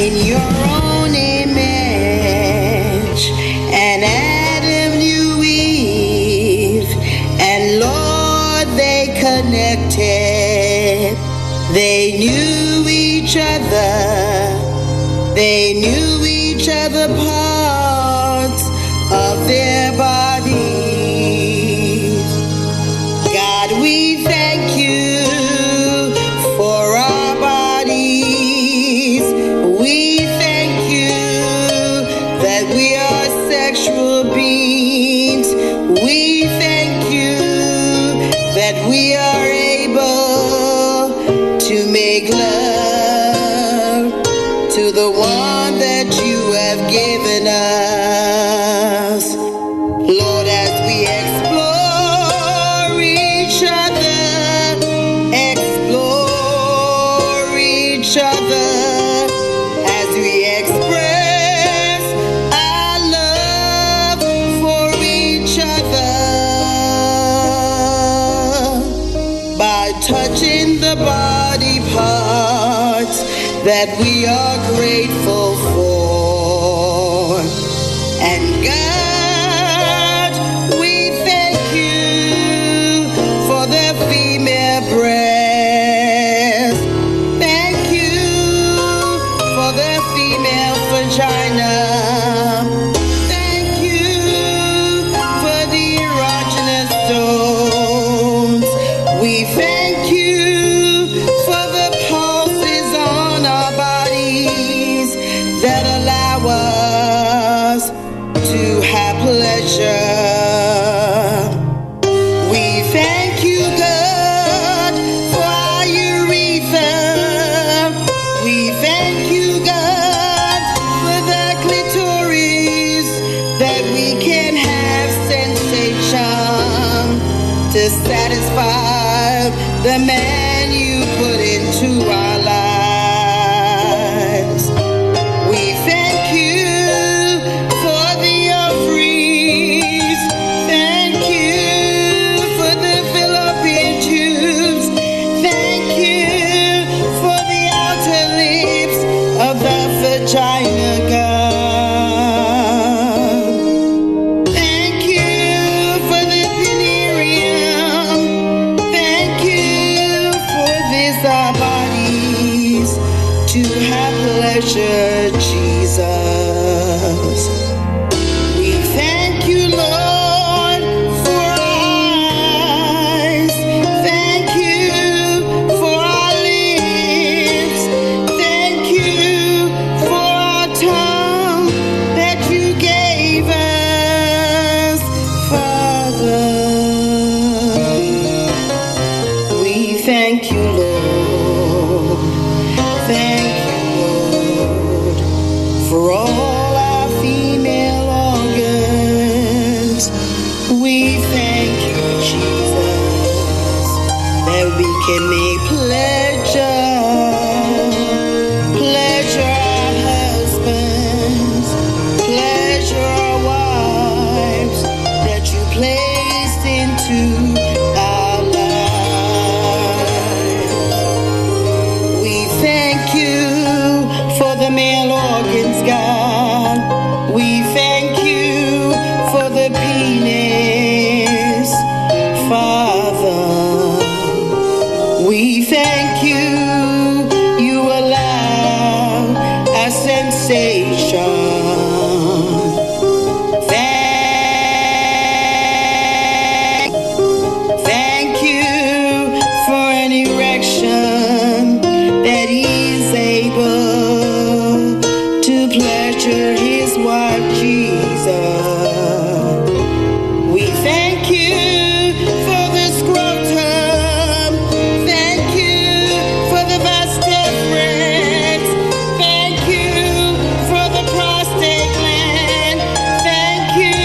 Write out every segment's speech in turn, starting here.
in your own image, and Adam knew Eve, and Lord, they connected. They knew each other. They knew each other parts of their bodies. God, we thank you for our bodies. We thank you that we are sexual beings. We thank you that we are able to make love to the one that you have given us. Lord, as we explore each other, as we express our love for each other by touching the body parts that we are grateful for. And God, we thank you for the female breast. Thank you for the female vagina. Thank you for the erogenous zones. We thank you for the pulses on our bodies that allow us to have pleasure. We thank you, God, for our urethra. We thank you, God, for the clitoris, that we can have sensation to satisfy the man you put into our lives. We thank you for the ovaries. Thank you for the fallopian tubes. Thank you for the outer lips of the vagina, God. Thank you for the penerium. Thank you for this, our bodies, to have pleasure, Jesus. We thank you, Lord, for our eyes. Thank you for our lips. Thank you for our tongue that you gave us, Father. We thank you, Lord. Thank you, Lord, for all our female organs. We thank you, Jesus, that we can make pleasure our husbands, pleasure our wives, that you placed into our lives. We thank you for the male organs, God. We thank you for the penis, Father. We thank you, you allow a sensation. Thank you for an erection that he's able to pleasure his wife, Jesus. We thank you for the scrotum. Thank you for the vas deferens. Thank you for the prostate gland. Thank you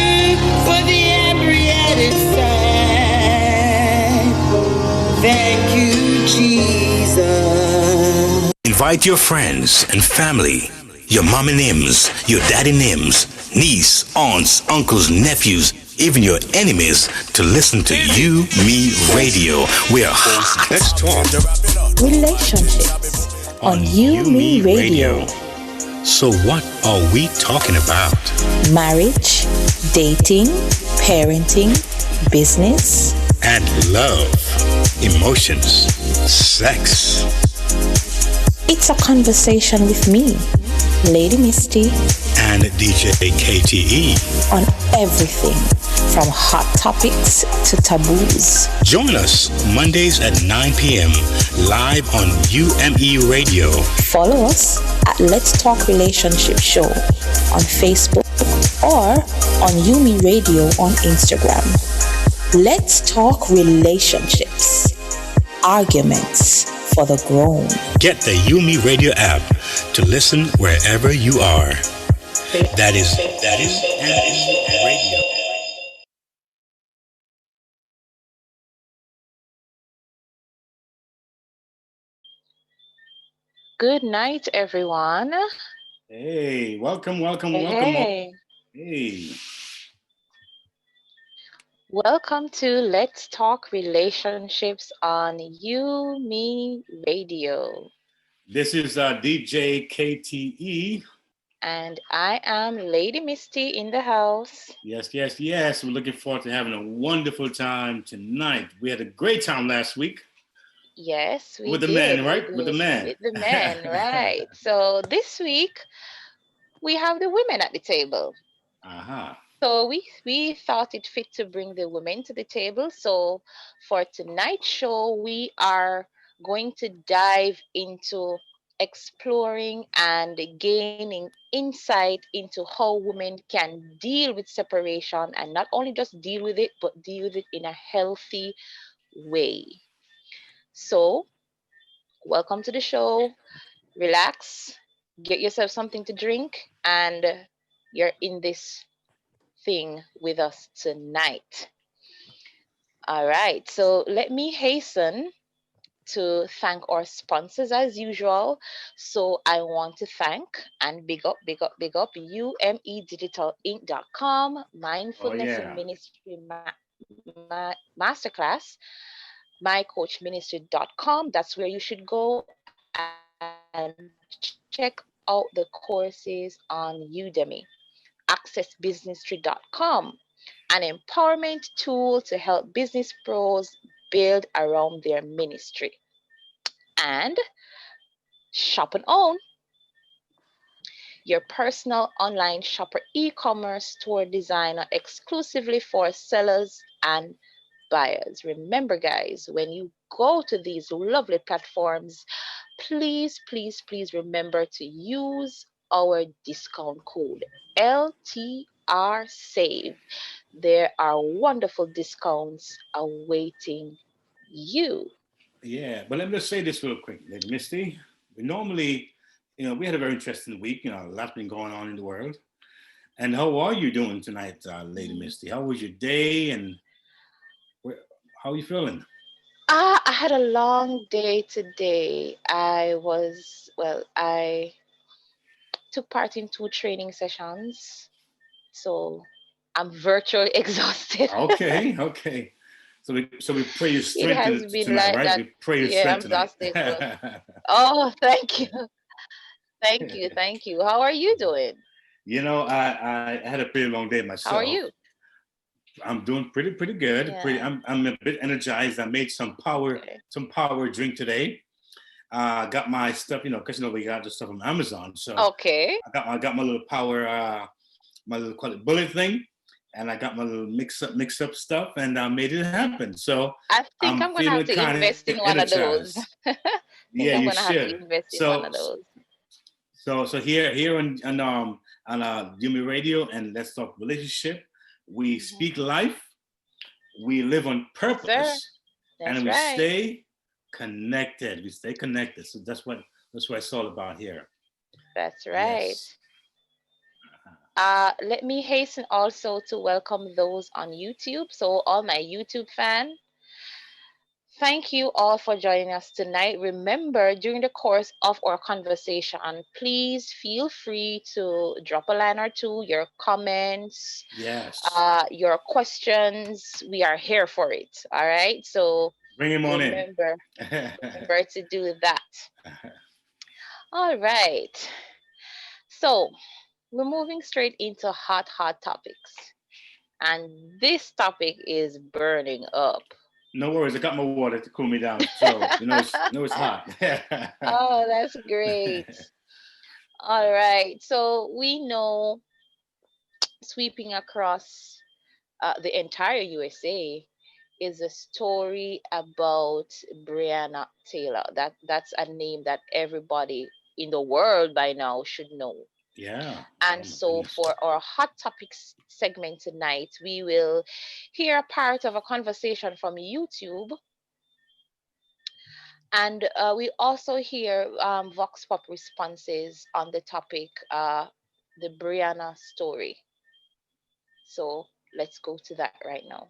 for the embryonic sac. Thank you, Jesus. Invite your friends and family, your mommy nims, your daddy nims, niece, aunts, uncles, nephews, even your enemies to listen to You, Me Radio. We're hot. Let's talk relationships on You, Me Radio. So what are we talking about? Marriage, dating, parenting, business, And love, emotions, sex. it's a conversation with me, Lady Misty, And DJ KTE. on everything from hot topics to taboos. Join us Mondays at 9 p.m. live on UMERADIO. Follow us at Let's Talk Relationship Show on Facebook or on Yumi Radio on Instagram. Let's talk relationships, arguments for the grown. Get the Yumi Radio app to listen wherever you are. That is radio. Good night, everyone. Hey, welcome. Hey, Hey, welcome to Let's Talk Relationships on You Me Radio. this is DJ KTE. And I am Lady Misty in the house. Yes. We're looking forward to having a wonderful time tonight. We had a great time last week Yes, we with the did. man, right? With the man. With the men, right. So this week, we have the women at the table. Uh-huh. So we thought it fit to bring the women to the table. So for tonight's show, we are going to dive into exploring and gaining insight into how women can deal with separation, and not only just deal with it, but deal with it in a healthy way. So welcome to the show. Relax, get yourself something to drink, and you're in this thing with us tonight. All right, so let me hasten to thank our sponsors as usual. So I want to thank and big up UMEDigitalInc.com, Oh Mindfulness in yeah. Ministry Masterclass, mycoachministry.com. That's where you should go and check out the courses on Udemy. AccessBusinessTree.com, an empowerment tool to help business pros build around their ministry. And Shop and Own, your personal online shopper e-commerce store designer exclusively for sellers and buyers. Remember, guys, when you go to these lovely platforms, please remember to use our discount code LTR Save. There are wonderful discounts awaiting you. Yeah. But let me just say this real quick, Lady Misty. We normally, we had a very interesting week. A lot's been going on in the world. And how are you doing tonight, Lady Misty? How was your day and how are you feeling? I had a long day today. I took part in 2 training sessions. So I'm virtually exhausted. Okay. So we pray you It strength has been tonight, like right? that. We pray you Yeah, strength I'm tonight. exhausted. But oh, thank you. Thank you. How are you doing? I had a pretty long day How are myself. you? I'm doing pretty good. Yeah. I'm a bit energized. I made Okay. some power drink today. Got my stuff, because we got the stuff from Amazon. So Okay. I got my little power, my little call it bullet thing, and I got my little mix up stuff, and I made it happen. So I think I'm I'm gonna feeling have to kind of invest in one of those. energized. I Yeah, think I'm you gonna have to should. invest in one So of those. so here on Yumi Radio and Let's Talk Relationship, we Mhm. speak life, we live on Yes, sir. purpose, That's and we right. stay connected. We stay connected. So that's what it's all about here. That's right. Yes. Let me hasten also to welcome those on YouTube. So all my YouTube fans, thank you all for joining us tonight. Remember, during the course of our conversation, please feel free to drop a line or two, your comments, Yes. your questions. We are here for it. All right. So Bring him on in. remember to do that. All right. So we're moving straight into hot topics. And this topic is burning up. No worries, I got my water to cool me down. So it's hot. Oh, that's great. All right. So we know, sweeping across the entire USA is a story about Breonna Taylor. That's a name that everybody in the world by now should know. Yeah. And so for our hot topics segment tonight, we will hear a part of a conversation from YouTube. And we also hear Vox Pop responses on the topic, the Breonna story. So let's go to that right now.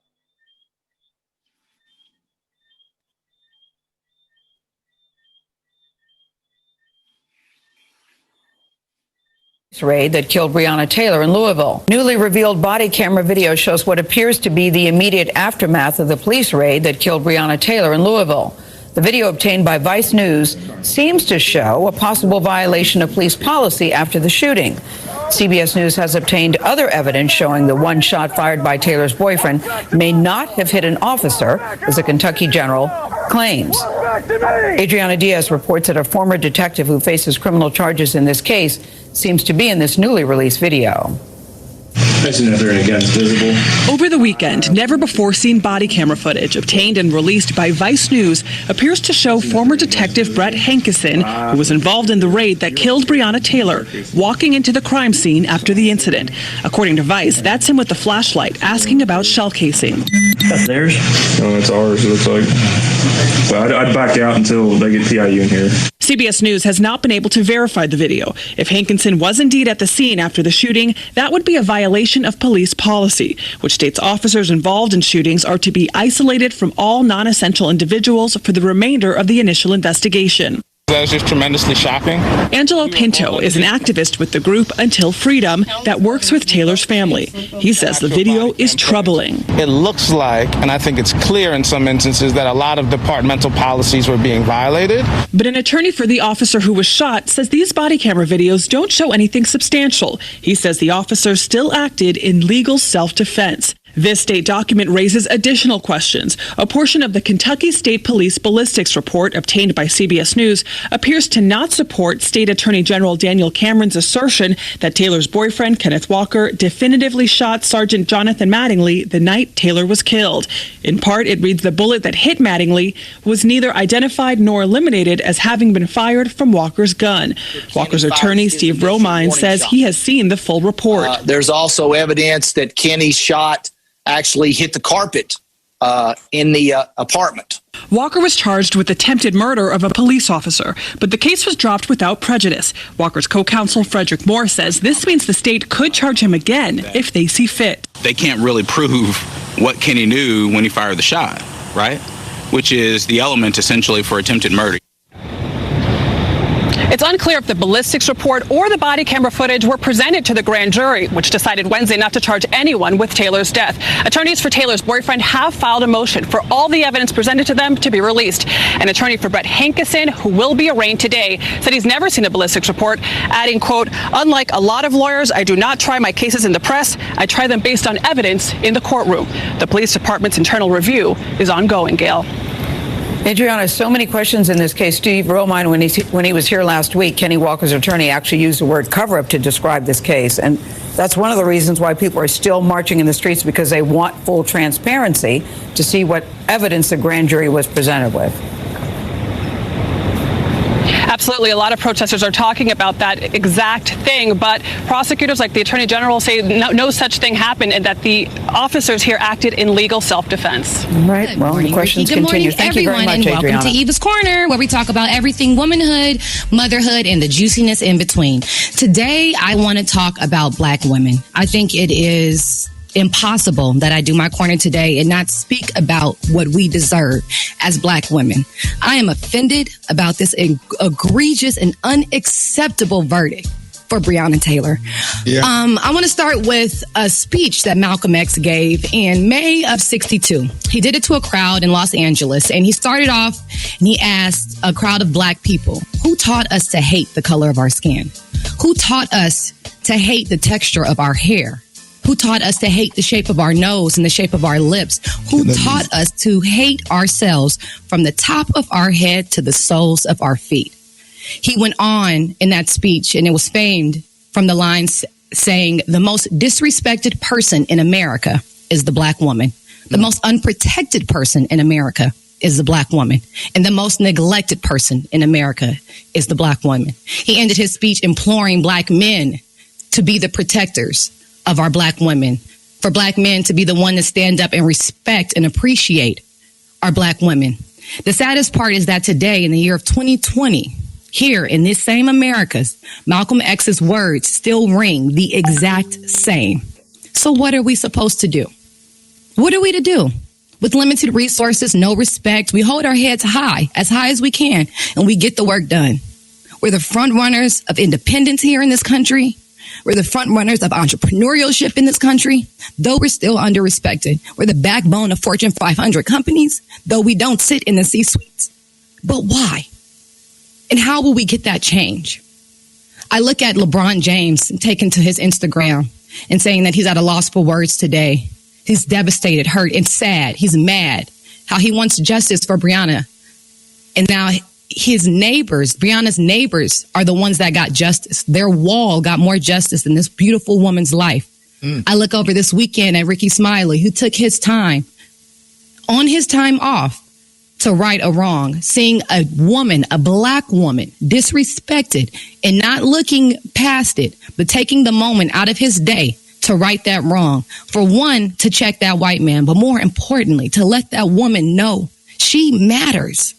Raid that killed Breonna Taylor in Louisville. Newly revealed body camera video shows what appears to be the immediate aftermath of the police raid that killed Breonna Taylor in Louisville. The video obtained by Vice News seems to show a possible violation of police policy after the shooting. CBS News has obtained other evidence showing the one shot fired by Taylor's boyfriend may not have hit an officer, as a Kentucky general claims. Adriana Diaz reports that a former detective who faces criminal charges in this case seems to be in this newly released video. Over the weekend, never-before-seen body camera footage obtained and released by Vice News appears to show former Detective Brett Hankison, who was involved in the raid that killed Breonna Taylor, walking into the crime scene after the incident. According to Vice, that's him with the flashlight asking about shell casing. That's theirs? No, it's ours, it looks like. But I'd back out until they get TuneYou in here. CBS News has not been able to verify the video. If Hankinson was indeed at the scene after the shooting, that would be a violation of police policy, which states officers involved in shootings are to be isolated from all non-essential individuals for the remainder of the initial investigation. That was just tremendously shocking. Angelo Pinto is an activist with the group Until Freedom that works with Taylor's family. He says the video is troubling. It looks like, and I think it's clear in some instances, that a lot of departmental policies were being violated. But an attorney for the officer who was shot says these body camera videos don't show anything substantial. He says the officer still acted in legal self-defense. This state document raises additional questions. A portion of the Kentucky State Police ballistics report obtained by CBS News appears to not support State Attorney General Daniel Cameron's assertion that Taylor's boyfriend, Kenneth Walker, definitively shot Sergeant Jonathan Mattingly the night Taylor was killed. In part, it reads the bullet that hit Mattingly was neither identified nor eliminated as having been fired from Walker's gun. Walker's attorney, Steve Romine, says he has seen the full report. There's also evidence that Kenny's shot actually hit the carpet in the apartment. Walker was charged with attempted murder of a police officer, but the case was dropped without prejudice. Walker's co-counsel Frederick Moore says this means the state could charge him again if they see fit. They can't really prove what Kenny knew when he fired the shot, right? Which is the element essentially for attempted murder. It's unclear if the ballistics report or the body camera footage were presented to the grand jury, which decided Wednesday not to charge anyone with Taylor's death. Attorneys for Taylor's boyfriend have filed a motion for all the evidence presented to them to be released. An attorney for Brett Hankison, who will be arraigned today, said he's never seen a ballistics report, adding, quote, "Unlike a lot of lawyers, I do not try my cases in the press. I try them based on evidence in the courtroom." The police department's internal review is ongoing, Gail. Adriana, so many questions in this case. Steve Romine, when he was here last week, Kenny Walker's attorney actually used the word cover-up to describe this case. And that's one of the reasons why people are still marching in the streets, because they want full transparency to see what evidence the grand jury was presented with. Absolutely. A lot of protesters are talking about that exact thing, but prosecutors like the Attorney General say no such thing happened and that the officers here acted in legal self-defense. All right. Well, the questions continue. Thank you very much, Adriana. Welcome to Eva's Corner, where we talk about everything womanhood, motherhood, and the juiciness in between. Today, I want to talk about Black women. I think it is impossible that I do my corner today and not speak about what we deserve as Black women. I am offended about this egregious and unacceptable verdict for Breonna Taylor. Yeah. I want to start with a speech that Malcolm X gave in May of '62. He did it to a crowd in Los Angeles, and he started off and he asked a crowd of Black people, who taught us to hate the color of our skin? Who taught us to hate the texture of our hair? Who taught us to hate the shape of our nose and the shape of our lips? Who taught us to hate ourselves from the top of our head to the soles of our feet? He went on in that speech, and it was famed from the lines saying, the most disrespected person in America is the Black woman. The most unprotected person in America is the Black woman. And the most neglected person in America is the Black woman. He ended his speech imploring Black men to be the protectors of our Black women, for Black men to be the one to stand up and respect and appreciate our Black women. The saddest part is that today, in the year of 2020, here in this same Americas, Malcolm X's words still ring the exact same. So what are we supposed to do? What are we to do? With limited resources, no respect, we hold our heads high as we can, and we get the work done. We're the front runners of independence here in this country. We're the front runners of entrepreneurship in this country, though we're still under-respected. We're the backbone of Fortune 500 companies, though we don't sit in the C-suites. But why? And how will we get that change? I look at LeBron James taken to his Instagram and saying that he's at a loss for words today. He's devastated, hurt, and sad. He's mad. How he wants justice for Breonna. And now his neighbors, Breonna's neighbors, are the ones that got justice. Their wall got more justice than this beautiful woman's life. I look over this weekend at Ricky Smiley, who took his time, on his time off, to right a wrong, seeing a woman, a Black woman, disrespected and not looking past it, but taking the moment out of his day to right that wrong. For one, to check that white man, but more importantly, to let that woman know she matters.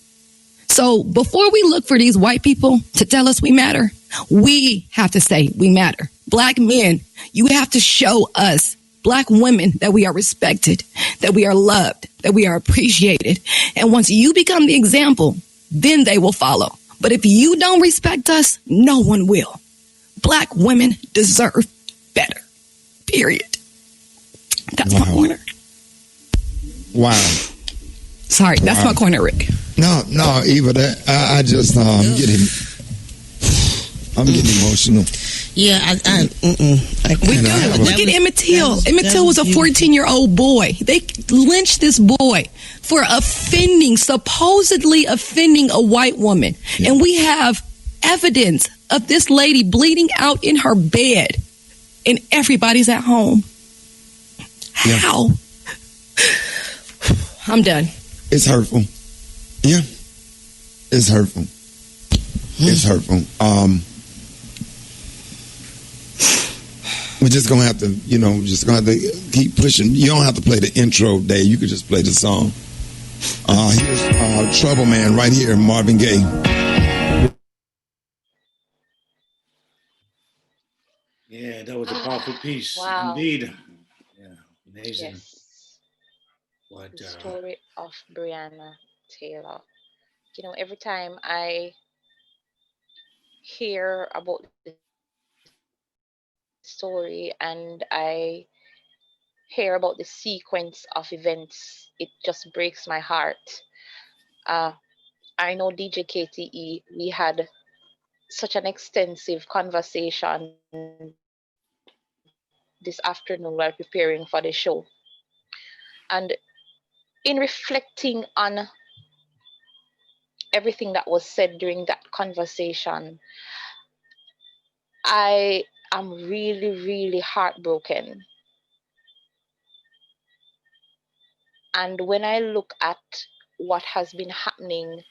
So before we look for these white people to tell us we matter, we have to say we matter. Black men, you have to show us, Black women, that we are respected, that we are loved, that we are appreciated. And once you become the example, then they will follow. But if you don't respect us, no one will. Black women deserve better. Period. That's my corner. Wow. Sorry, that's my corner, Rick. No, Eva, that I just I'm getting emotional. Yeah, Look at Emmett Till. Emmett Till was a 14-year-old boy. They lynched this boy for supposedly offending a white woman. Yeah. And we have evidence of this lady bleeding out in her bed, and everybody's at home. Yeah. How? I'm done. It's hurtful. Yeah. It's hurtful. It's hurtful. We're just gonna have to, keep pushing. You don't have to play the intro, Dave. You could just play the song. Here's Trouble Man right here, Marvin Gaye. Yeah, that was a powerful piece. Wow. Indeed. Yeah, amazing. Yes. The story of Breonna Taylor. Every time I hear about the story and I hear about the sequence of events, it just breaks my heart. I know DJ KTE, we had such an extensive conversation this afternoon while preparing for the show. And in reflecting on everything that was said during that conversation, I am really, really heartbroken. And when I look at what has been happening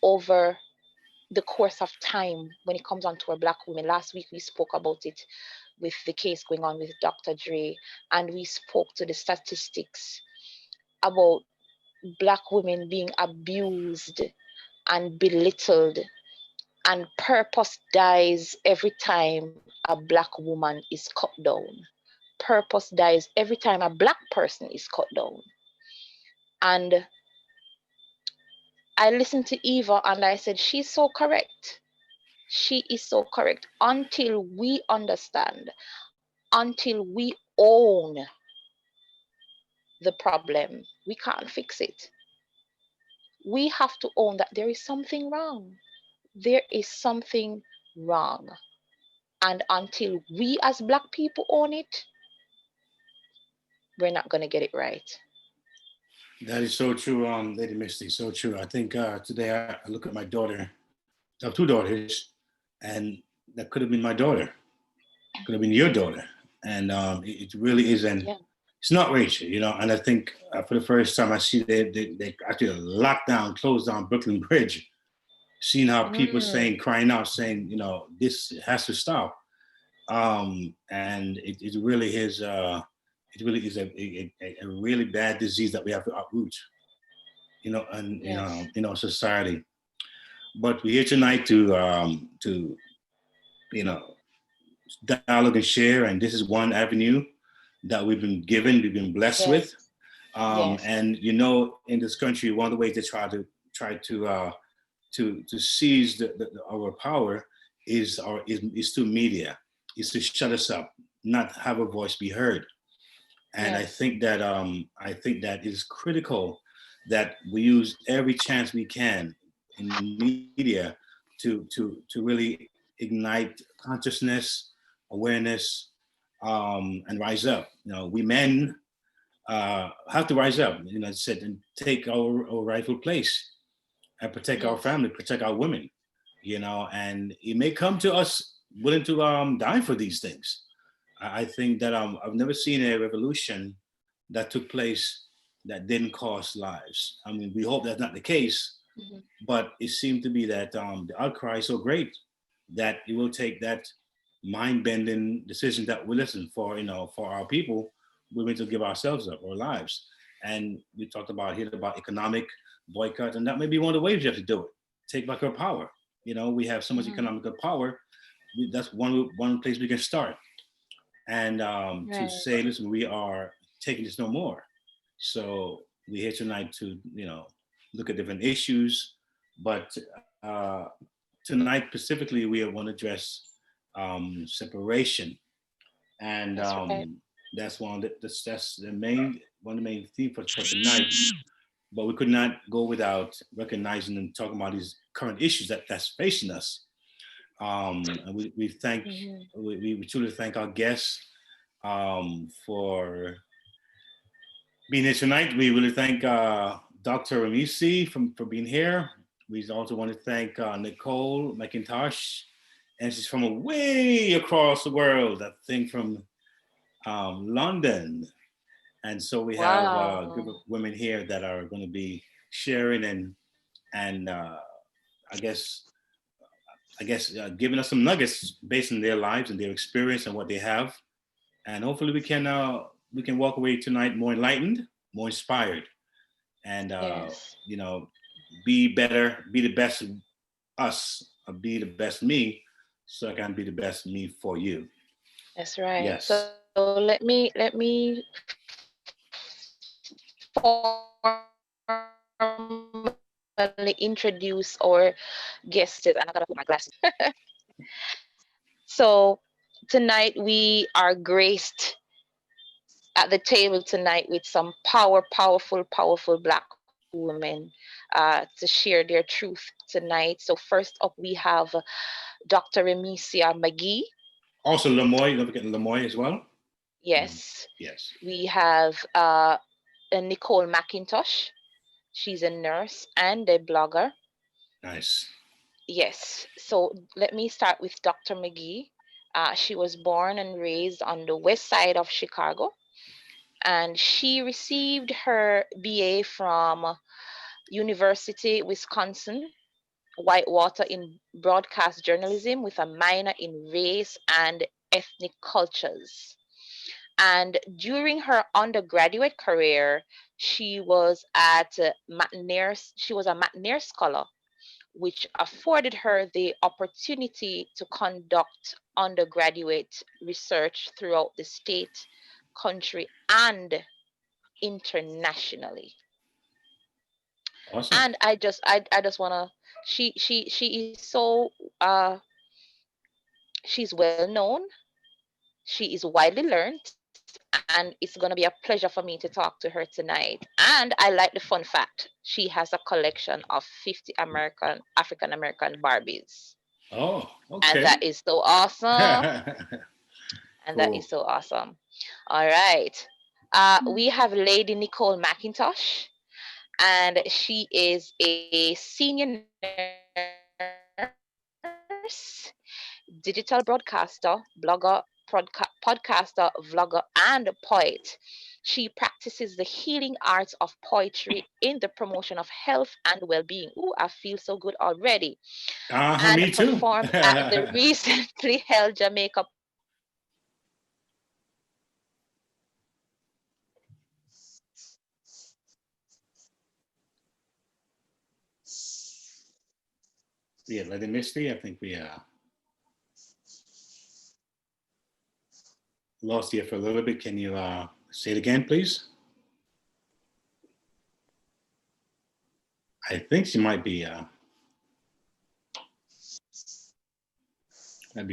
over the course of time when it comes on to our Black women, last week we spoke about it with the case going on with Dr. Dre, and we spoke to the statistics about Black women being abused and belittled, and purpose dies every time a Black woman is cut down. Purpose dies every time a Black person is cut down. And I listened to Eva and I said, she's so correct. She is so correct. Until we understand, until we own the problem, we can't fix it. We have to own that there is something wrong. There is something wrong. And until we as Black people own it, we're not going to get it right. That is so true, Lady Misty. So true. I think today I look at my daughter. I have two daughters, and that could have been my daughter. Could have been your daughter. And it really isn't. Yeah. It's not Rachel, you know. And I think for the first time I see they actually locked down, closed down Brooklyn Bridge. Seeing how people saying, crying out, saying, you know, this has to stop. And it really is. It really is a really bad disease that we have to uproot, you know, and Yes. in our society. But we're here tonight to you know, dialogue and share, and this is one avenue that we've been given, we've been blessed Yes. with. Yes. And you know, in this country, one of the ways they try to seize our power is through media, is to shut us up, not have a voice be heard. And Yes. I think that it is critical that we use every chance we can in media to really ignite consciousness, awareness, and rise up. You know, we men have to rise up, you know, said, and take our rightful place and protect our Yes. family, protect our women, you know, and it may come to us willing to die for these things. I think that I've never seen a revolution that took place that didn't cost lives. I mean, we hope that's not the case, Mhm. but it seemed to be that the outcry is so great that it will take that mind-bending decision that we listen for, you know, for our people, we're going to give ourselves up, our lives. And we talked about here about economic boycott, and that may be one of the ways you have to do it. Take back our power. You know, we have so much Mhm. economical power. That's one place we can start. And to Right. say, listen, we are taking this no more. So we're here tonight to, you know, look at different issues, but tonight specifically, we want to address separation, and That's right. that's that's the main one of the main themes for tonight. But we could not go without recognizing and talking about these current issues that's facing us. And we thank Mhm. we truly thank our guests for being here tonight. We really thank Dr. Ramycia for being here. We also want to thank Nichole McIntosh, and she's from way across the world, I think from London. And so we have a group of Wow. women here that are going to be sharing and I guess giving us some nuggets based on their lives and their experience and what they have. And hopefully we can walk away tonight more enlightened, more inspired, and Yes. you know, be better, be the best us, or be the best me, so I can be the best me for you. That's right. Yes. So let me formally introduce our guests. And I gotta put my glasses. So tonight we are graced at the table tonight with some powerful Black women to share their truth tonight. So first up, we have Dr. Ramycia McGhee. Also, Lemoy, don't forget Lemoy as well. Yes. Yes. We have Nichole McIntosh. She's a nurse and a blogger. Nice. Yes. So let me start with Dr. McGhee. She was born and raised on the west side of Chicago, and she received her BA from University Wisconsin Whitewater in broadcast journalism with a minor in race and ethnic cultures. And during her undergraduate career, she was at McNair. She was a McNair scholar, which afforded her the opportunity to conduct undergraduate research throughout the state, country, and internationally. Awesome. And I just wanna she is so she's well known, she is widely learned, and it's gonna be a pleasure for me to talk to her tonight. And I like the fun fact, she has a collection of 50 African American Barbies. Oh, okay. And that is so awesome. And that is so awesome. All right. We have Lady Nichole McIntosh, and she is a senior nurse, digital broadcaster, blogger, podcaster, vlogger, and poet. She practices the healing arts of poetry in the promotion of health and well-being. Ooh, I feel so good already. And Me too. performed at the recently held Jamaica Yeah, Lady Misty, I think we lost you for a little bit. Can you say it again, please? I think she might be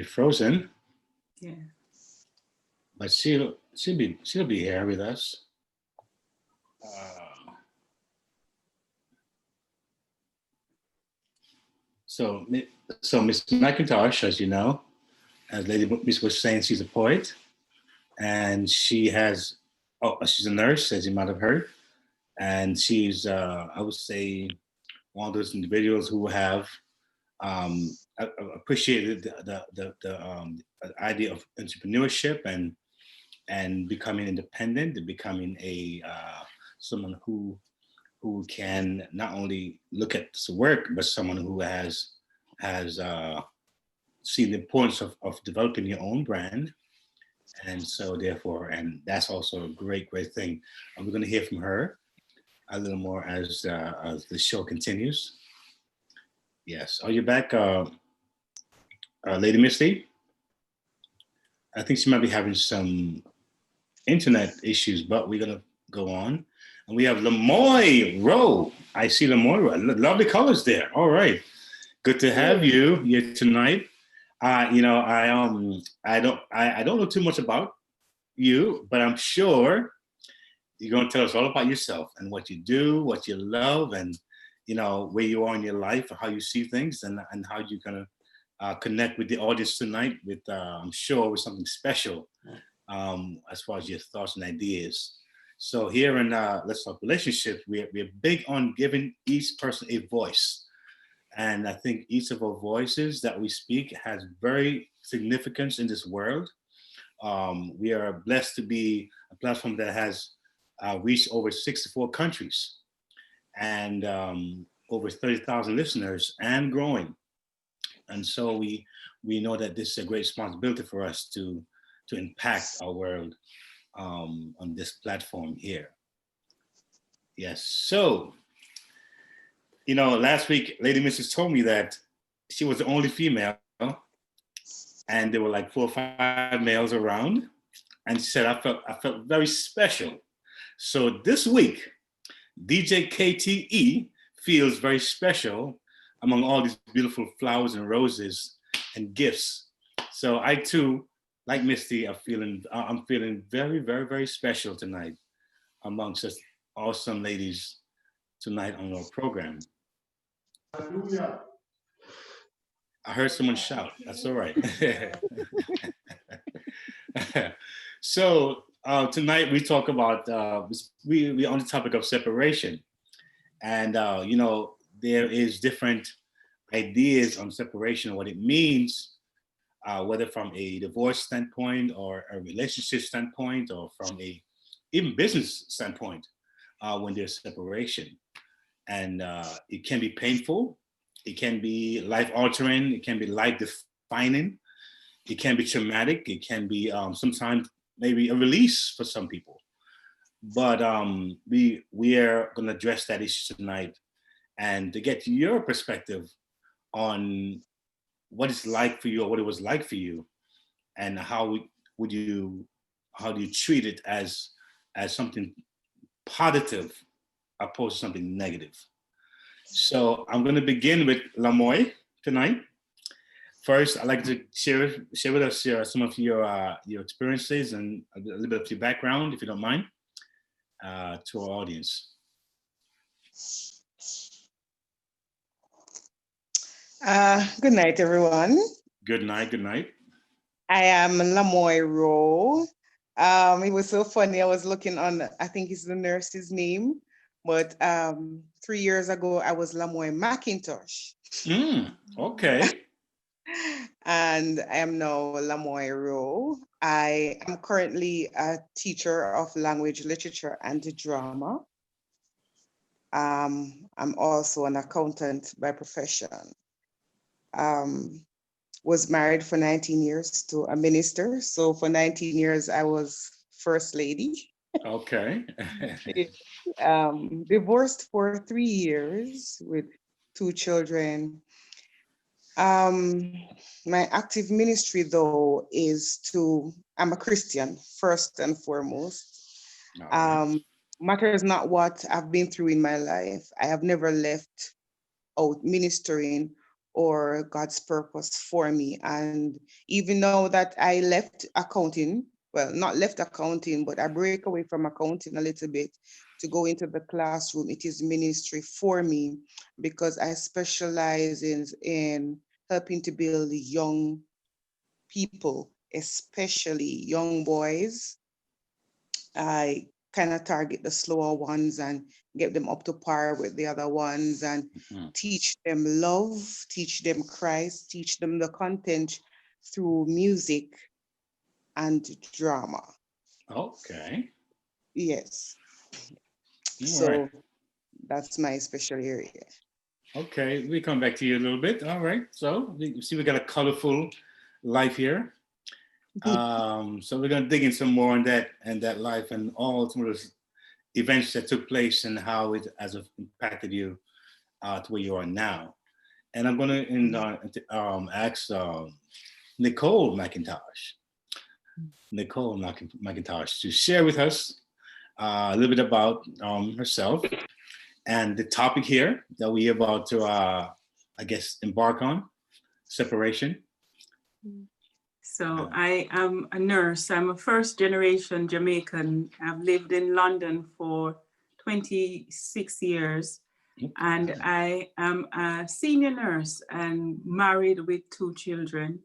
frozen. Yeah. But she'll be here with us. So Miss McIntosh, as you know, as Lady Miss was saying, she's a poet, and she's a nurse, as you might have heard, and she's I would say one of those individuals who have appreciated the idea of entrepreneurship and becoming independent, and becoming a someone who can not only look at this work, but someone who has seen the importance of developing your own brand. And so therefore, and that's also a great thing. And we're going to hear from her a little more as the show continues. Yes. Are you back, Lady Misty? I think she might be having some internet issues, but we're going to go on. And we have Lamoy Rowe. I see Lamoy Rowe. Lovely colors there. All right. Good to have you here tonight. I don't know too much about you, but I'm sure you're going to tell us all about yourself and what you do, what you love, and where you are in your life, how you see things, and how you're going to connect with the audience tonight with, I'm sure, with something special as far as your thoughts and ideas. So here in Let's Talk Relationships, we're big on giving each person a voice. And I think each of our voices that we speak has very significance in this world. We are blessed to be a platform that has reached over 64 countries and over 30,000 listeners and growing. And so we know that this is a great responsibility for us to impact our world on this platform here. Yes. So, last week, Lady Mrs. told me that she was the only female, and there were like 4 or 5 males around, and she said, I felt very special. So this week, DJ KTE feels very special among all these beautiful flowers and roses and gifts. So I too, like Misty, I'm feeling very, very, very special tonight amongst us awesome ladies tonight on our program. Hallelujah. I heard someone shout. That's all right. So tonight we talk about we on the topic of separation, and there is different ideas on separation, what it means, whether from a divorce standpoint or a relationship standpoint, or from a even business standpoint, when there's separation. And it can be painful, it can be life-altering, it can be life-defining, it can be traumatic, it can be sometimes maybe a release for some people. But we are going to address that issue tonight, and to get your perspective on what it's like for you, or what it was like for you, and how do you treat it as something positive opposed to something negative. So I'm going to begin with Lamoy tonight. First, I'd like to share with us some of your experiences and a little bit of your background, if you don't mind, to our audience. Good night, everyone. Good night. Good night. I am Lamoy Rowe. It was so funny. I was looking on, I think it's the nurse's name, but 3 years ago, I was Lamoy McIntosh. Okay. And I am now Lamoy Rowe. I am currently a teacher of language, literature, and drama. I'm also an accountant by profession. Was married for 19 years to a minister. So for 19 years, I was first lady. Okay. Divorced for 3 years with 2 children. My active ministry, though, is I'm a Christian, first and foremost. Matters not what I've been through in my life. I have never left out ministering or God's purpose for me. And even though that I left accounting, well, not left accounting, but I break away from accounting a little bit to go into the classroom, it is ministry for me because I specialize in helping to build young people, especially young boys. I kind of target the slower ones and get them up to par with the other ones and teach them love, teach them Christ, teach them the content through music and drama. Okay. Yes. All So right. that's my special area. Okay, we come back to you a little bit. All right. So you see, we got a colorful life here. So we're gonna dig in some more on that life and all some of those events that took place and how it has impacted you to where you are now. And I'm gonna ask Nichole McIntosh. Nichole McIntosh to share with us a little bit about herself and the topic here that we're about to, I guess, embark on, separation. So I am a nurse. I'm a first generation Jamaican. I've lived in London for 26 years. And I am a senior nurse and married with 2 children.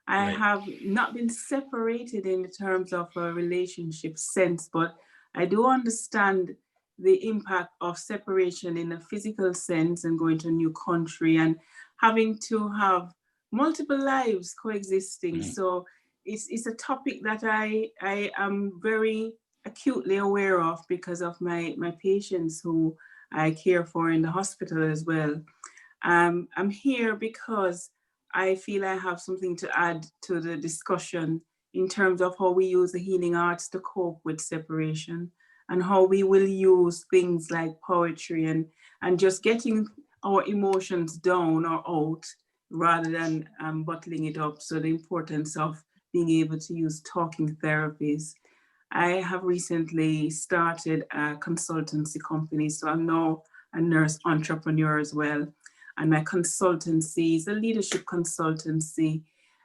I have not been separated in terms of a relationship sense, but I do understand the impact of separation in a physical sense and going to a new country and having to have multiple lives coexisting. So it's a topic that I am very acutely aware of because of my patients who I care for in the hospital as well. I'm here because I feel I have something to add to the discussion in terms of how we use the healing arts to cope with separation and how we will use things like poetry and just getting our emotions down or out rather than bottling it up. So the importance of being able to use talking therapies. I have recently started a consultancy company, so I'm now a nurse entrepreneur as well. And my consultancy is a leadership consultancy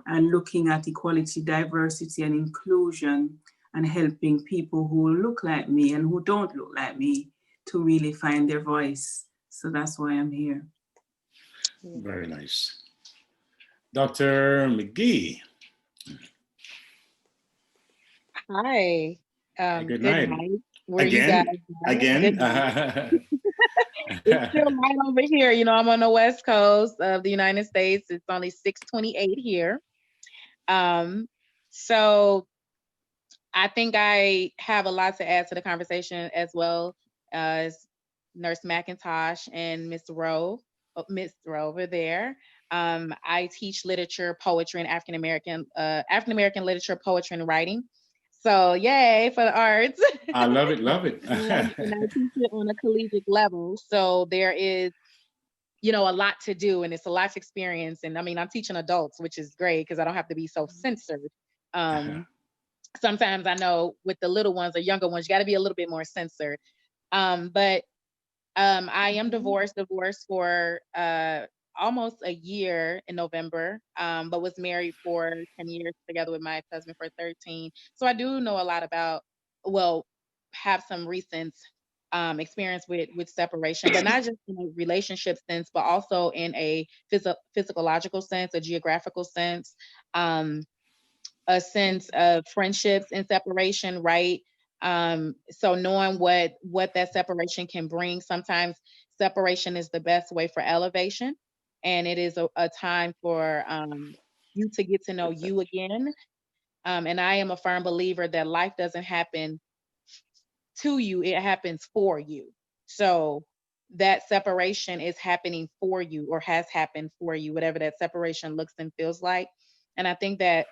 and looking at equality, diversity, and inclusion and helping people who look like me and who don't look like me to really find their voice. So that's why I'm here. Very nice. Dr. McGhee. Hi. Good night. Where again? You guys are. Again? Good night. It's still right over here. You know, I'm on the West Coast of the United States. It's only 6:28 here. So I think I have a lot to add to the conversation as well as Nurse McIntosh and Miss Rowe over there. I teach literature, poetry, and African American literature, poetry, and writing. So yay for the arts. I love it, love it. And I teach it on a collegiate level. So there is, you know, a lot to do and it's a life experience. And I mean, I'm teaching adults, which is great because I don't have to be so censored. Sometimes I know with the little ones or younger ones, you got to be a little bit more censored. But I am divorced for almost a year in November, but was married for 10 years together with my husband for 13. So I do know a lot about, have some recent experience with separation, but not just in a relationship sense, but also in a physiological sense, a geographical sense, a sense of friendships in separation, right? So knowing what that separation can bring. Sometimes separation is the best way for elevation, and it is a time for you to get to know you again. And I am a firm believer that life doesn't happen to you, it happens for you. So that separation is happening for you, or has happened for you, whatever that separation looks and feels like. And I think that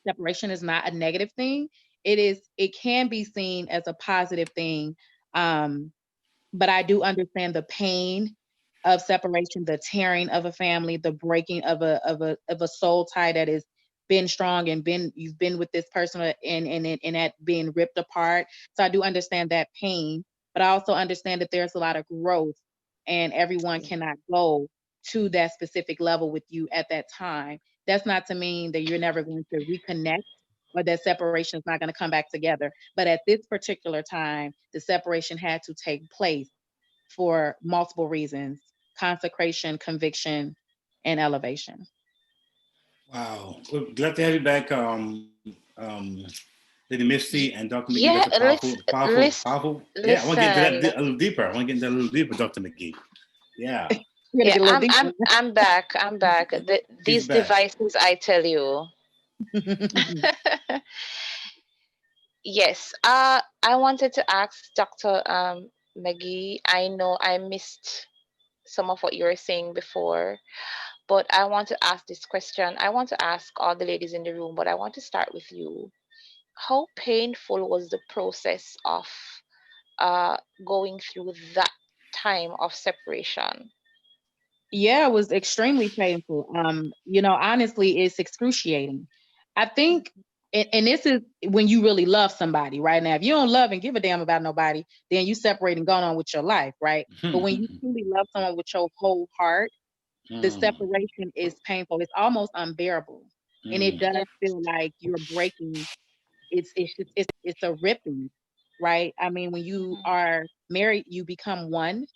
separation is not a negative thing. It can be seen as a positive thing. But I do understand the pain of separation, the tearing of a family, the breaking of a soul tie that has been strong and you've been with this person and that being ripped apart. So I do understand that pain, but I also understand that there's a lot of growth, and everyone cannot go to that specific level with you at that time. That's not to mean that you're never going to reconnect or that separation is not going to come back together. But at this particular time, the separation had to take place for multiple reasons: consecration, conviction, and elevation. Wow. Well, glad to have you back, Lady Misty and Dr. McGhee. Yeah, That's a powerful. Yeah, I want to get into that a little deeper. Dr. McGhee. Yeah. Yeah, I'm back. These back. Devices, I tell you. Yes. I wanted to ask Dr. McGhee. I know I missed some of what you were saying before, but I want to ask this question. I want to ask all the ladies in the room, but I want to start with you. How painful was the process of going through that time of separation? Yeah, it was extremely painful. Honestly, it's excruciating. I think, and this is when you really love somebody, right? Now, if you don't love and give a damn about nobody, then you separate and go on with your life, right? But when you truly love someone with your whole heart, the separation is painful. It's almost unbearable, and it does feel like you're breaking. It's a ripping, right? I mean, when you are married, you become one,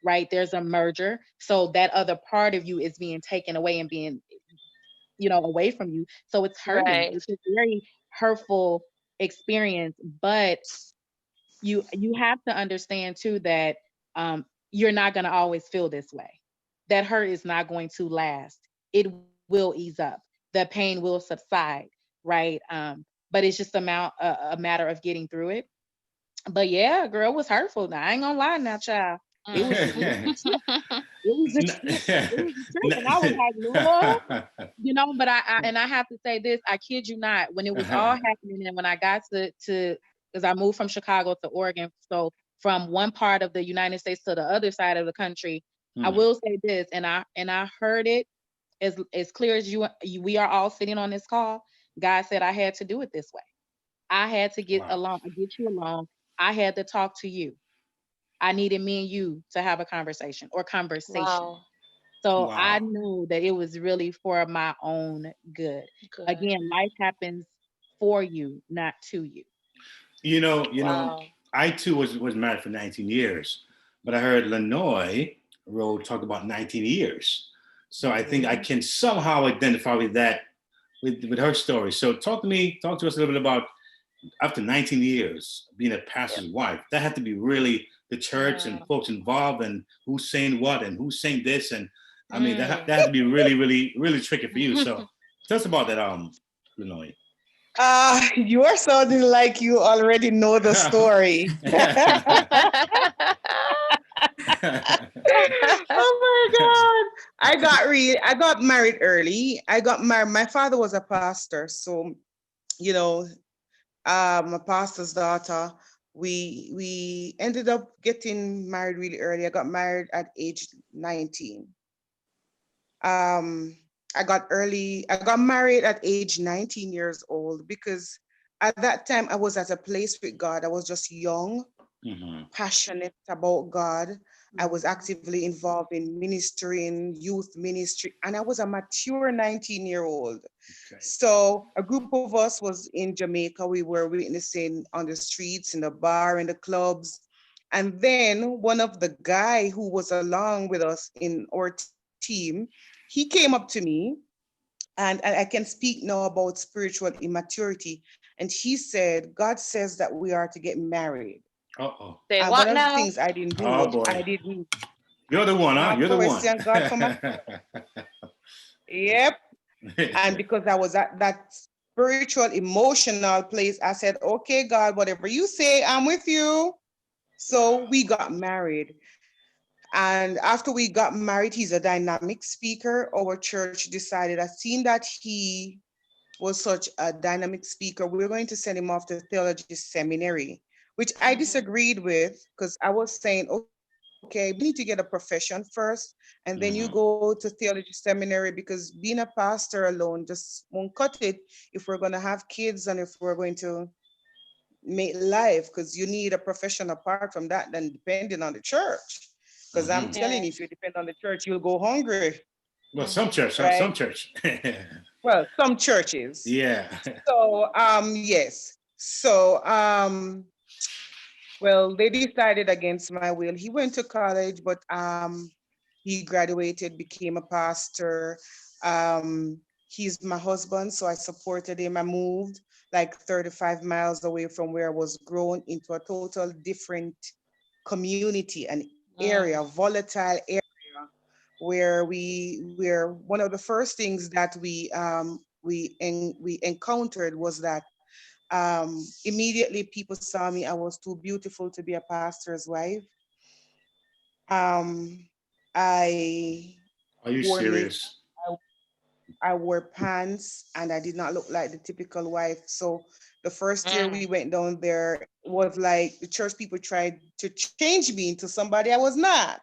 right? There's a merger, so that other part of you is being taken away and being, away from you. So it's hurting. Right. It's a very hurtful experience, but you have to understand too that you're not going to always feel this way. That hurt is not going to last. It will ease up. The pain will subside, right? But it's just a matter of getting through it. But yeah, girl, it was hurtful. Now I ain't gonna lie, now, child. It was a trip, and I was like, Lord, but I have to say this, I kid you not, when it was all happening, and when I got to because I moved from Chicago to Oregon, so from one part of the United States to the other side of the country, I will say this, and I heard it as clear as we are all sitting on this call. God said I had to do it this way. I had to get you alone. I had to talk to you. I needed me and you to have a conversation or conversation. Wow. So I knew that it was really for my own good. Again, life happens for you, not to you. I too was married for 19 years, but I heard Lanoy Road talk about 19 years. So I think I can somehow identify with that, with her story. So talk to us a little bit about, after 19 years being a pastor's wife, that had to be really the church and folks involved, and who's saying what and who's saying this, and I mean that had to be really, really, really tricky for you. So tell us about that, Lanoy. You are sounding like you already know the story. Oh my God. I got married early. My father was a pastor, so a pastor's daughter. We ended up getting married really early. I got married at age 19. I got married at age 19 years old because at that time I was at a place with God. I was just young, passionate about God. I was actively involved in ministering, youth ministry, and I was a mature 19-year-old. Okay. So a group of us was in Jamaica. We were witnessing on the streets, in the bar, in the clubs. And then one of the guy who was along with us in our team, he came up to me, and I can speak now about spiritual immaturity. And he said, God says that we are to get married. Uh-oh. Say And one what of the now? things I didn't do Oh was boy. I didn't You're the one, huh? You're the one. question God for my Yep. And because I was at that spiritual, emotional place, I said, okay, God, whatever you say, I'm with you. So we got married. And after we got married, he's a dynamic speaker. Our church decided, as seeing that he was such a dynamic speaker, we were going to send him off to theology seminary, which I disagreed with, because I was saying, okay, we need to get a profession first, and then you go to theology seminary, because being a pastor alone just won't cut it if we're going to have kids and if we're going to make life, because you need a profession apart from that than depending on the church. Because I'm telling you, if you depend on the church, you'll go hungry. Well, some church, right? some church. Well, some churches. Yeah. So, yes. So, well, they decided against my will. He went to college, but he graduated, became a pastor. He's my husband, so I supported him. I moved like 35 miles away from where I was grown into a total different community, an area, volatile area, where where one of the first things that we encountered was that immediately people saw me. I was too beautiful to be a pastor's wife. I Are you wore makeup, serious? I wore pants, and I did not look like the typical wife. So the first year we went down there was like the church people tried to change me into somebody I was not.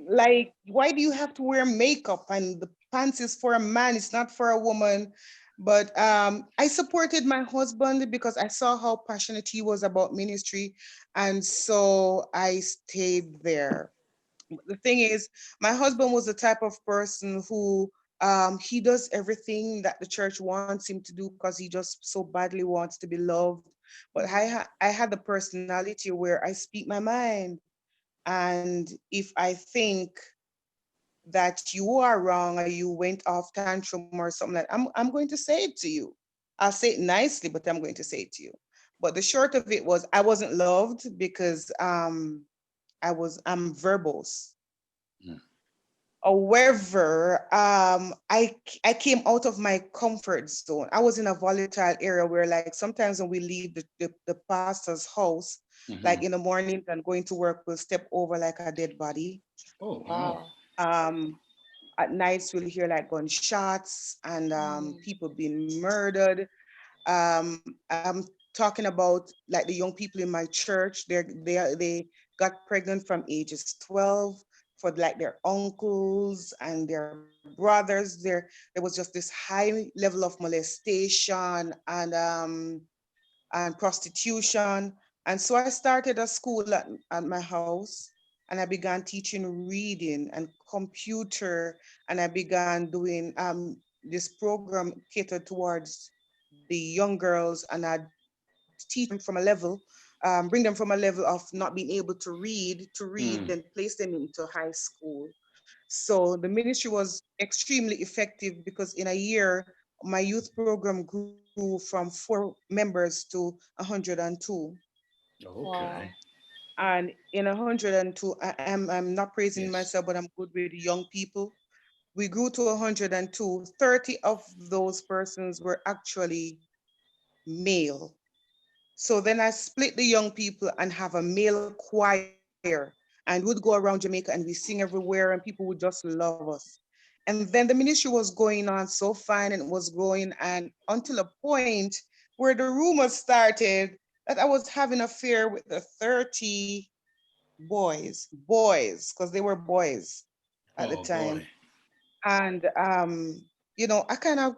Like, why do you have to wear makeup, and the pants is for a man, it's not for a woman? But I supported my husband because I saw how passionate he was about ministry, and so I stayed there. The thing is, my husband was the type of person who he does everything that the church wants him to do because he just so badly wants to be loved. But I had the personality where I speak my mind. And if I think that you are wrong or you went off tantrum or something like, I'm going to say it to you. I'll say it nicely, but I'm going to say it to you. But the short of it was I wasn't loved because I'm verbose. However, I came out of my comfort zone. I was in a volatile area where, like, sometimes when we leave the pastor's house, like in the morning and going to work, we'll step over like a dead body. Oh, wow. At nights we'll hear like gunshots and people being murdered. I'm talking about like the young people in my church. They got pregnant from ages 12 for like their uncles and their brothers. There was just this high level of molestation and prostitution. And so I started a school at my house, and I began teaching reading and computer, and I began doing this program catered towards the young girls, and I teach them from a level, bring them from a level of not being able to read, then place them into high school. So the ministry was extremely effective because in a year, my youth program grew from 4 members to 102. Okay. And in 102, I'm not praising myself, but I'm good with young people. We grew to 102. 30 of those persons were actually male. So then I split the young people and have a male choir, and we'd go around Jamaica and we sing everywhere, and people would just love us. And then the ministry was going on so fine, and it was growing, and until a point where the rumors started that I was having an affair with the 30 boys, because they were boys at the time. Boy. And, I kind of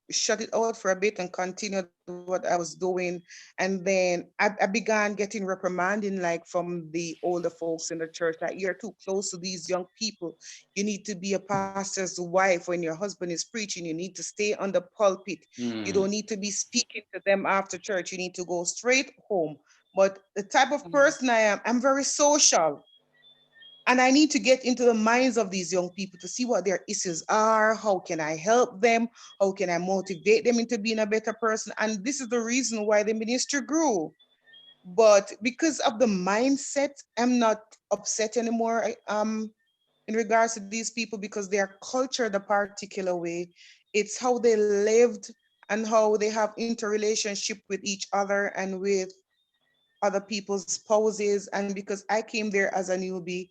shut it out for a bit and continued what I was doing. And then I began getting reprimanding, like from the older folks in the church, like, you're too close to these young people. You need to be a pastor's wife when your husband is preaching. You need to stay on the pulpit. You don't need to be speaking to them after church. You need to go straight home. But the type of person I am, I'm very social. And I need to get into the minds of these young people to see what their issues are. How can I help them? How can I motivate them into being a better person? And this is the reason why the ministry grew. But because of the mindset, I'm not upset anymore in regards to these people, because they are cultured a particular way. It's how they lived and how they have interrelationship with each other and with other people's spouses. And because I came there as a newbie,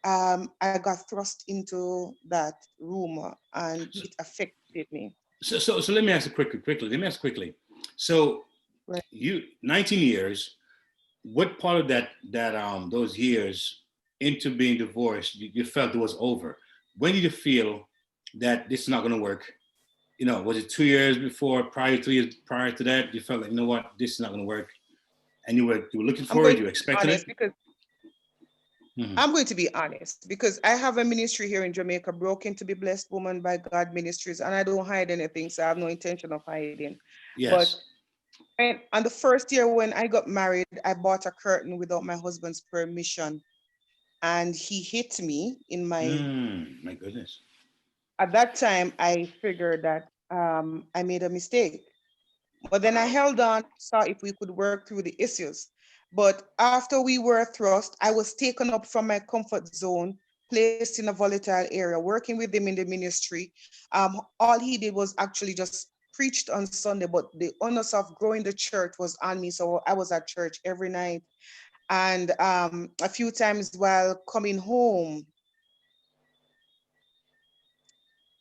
I got thrust into that room and it affected me. So let me ask you quickly. Let me ask quickly. So you 19 years, what part of that those years into being divorced, you felt it was over? When did you feel that this is not going to work? You know, was it 2 years before, 2 years prior to that, you felt like, you know what, this is not going to work, and you were looking for it, you expected it? Because I'm going to be honest, because I have a ministry here in Jamaica, Broken to be Blessed Woman by God Ministries, and I don't hide anything, so I have no intention of hiding. Yes. But on the first year when I got married, I bought a curtain without my husband's permission, and he hit me in my goodness. At that time, I figured that I made a mistake. But then I held on, saw if we could work through the issues. But after we were thrust, I was taken up from my comfort zone, placed in a volatile area, working with him in the ministry. All he did was actually just preached on Sunday, but the onus of growing the church was on me. So I was at church every night. And a few times while coming home,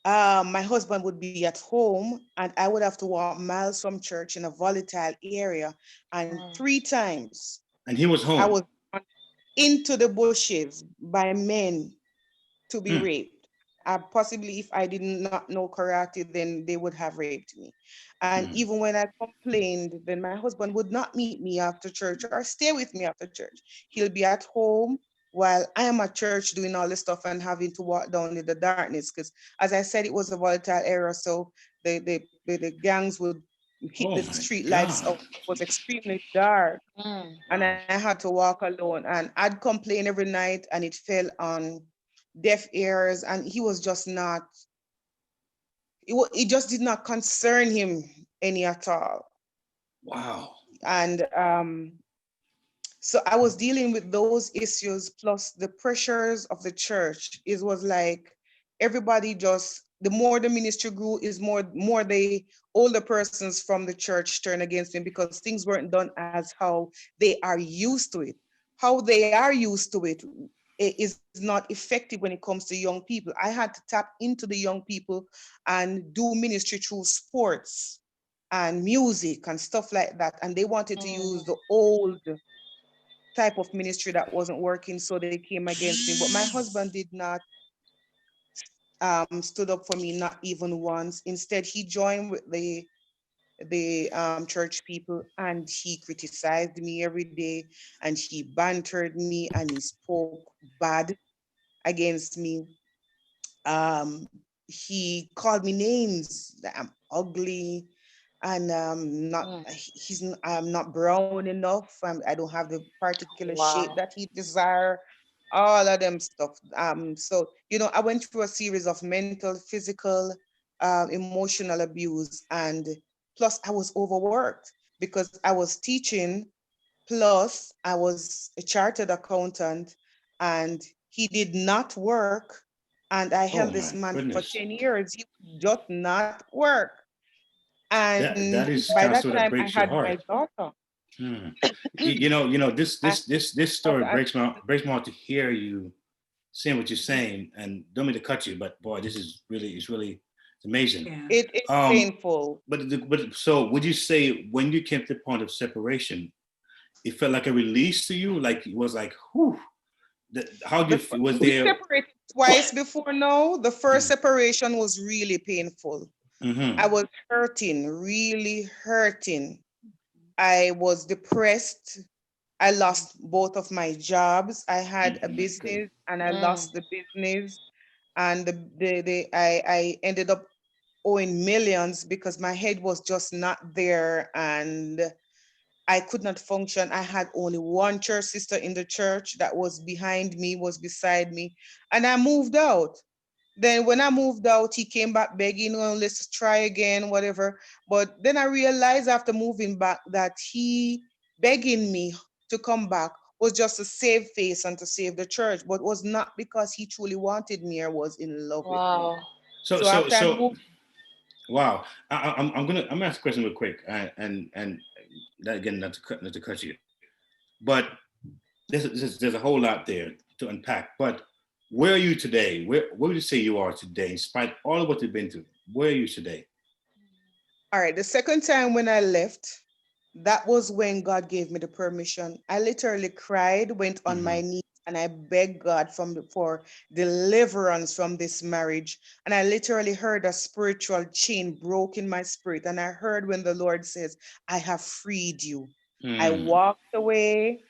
my husband would be at home and I would have to walk miles from church in a volatile area. And 3 times. And he was home. I was into the bushes by men to be raped. Possibly if I did not know karate, then they would have raped me. And even when I complained, then my husband would not meet me after church or stay with me after church. He'll be at home while I am at church doing all this stuff and having to walk down in the darkness. Because as I said, it was a volatile area. So the gangs would hit the street lights up. It was extremely dark. And I had to walk alone. And I'd complain every night and it fell on deaf ears. And he was just not, it just did not concern him any at all. Wow. And so I was dealing with those issues plus the pressures of the church. It was like everybody just, the more the ministry grew, is more the older persons from the church turned against me because things weren't done as how they are used to it. How they are used to it is not effective when it comes to young people. I had to tap into the young people and do ministry through sports and music and stuff like that. And they wanted to use the old type of ministry that wasn't working, so they came against me. But my husband did not stood up for me, not even once. Instead, he joined with the church people and he criticized me every day and he bantered me and he spoke bad against me. He called me names that I'm ugly and I'm not brown enough. I don't have the particular shape that he desire. All of them stuff. So I went through a series of mental, physical, emotional abuse, and plus I was overworked because I was teaching. Plus I was a chartered accountant, and he did not work. And I held this man for 10 years. He would just not work. And that is by kind of that sort time, of breaks I your had my heart. daughter. This story breaks my heart to hear you saying what you're saying, and don't mean to cut you, but boy, this is really amazing. Yeah. It's painful. But so would you say when you came to the point of separation, it felt like a release to you? Like it was like, whew. How did you, was there? We separated twice before now. The first separation was really painful. I was hurting, really hurting. I was depressed. I lost both of my jobs. I had a business and I lost the business. And I ended up owing millions because my head was just not there. And I could not function. I had only one church sister in the church that was behind me, was beside me, and I moved out. Then when I moved out, he came back begging, oh, let's try again, whatever. But then I realized after moving back that he begging me to come back was just to save face and to save the church, but was not because he truly wanted me or was in love with me. So after I moved, wow. I'm gonna ask a question real quick, and that again, not to cut you, but there's a whole lot there to unpack. But where are you today? Where would you say you are today, in spite of all of what you've been through? Where are you today? All right, the second time when I left, that was when God gave me the permission. I literally cried, went on my knees, and I begged God for deliverance from this marriage. And I literally heard a spiritual chain broke in my spirit. And I heard when the Lord says, I have freed you. I walked away.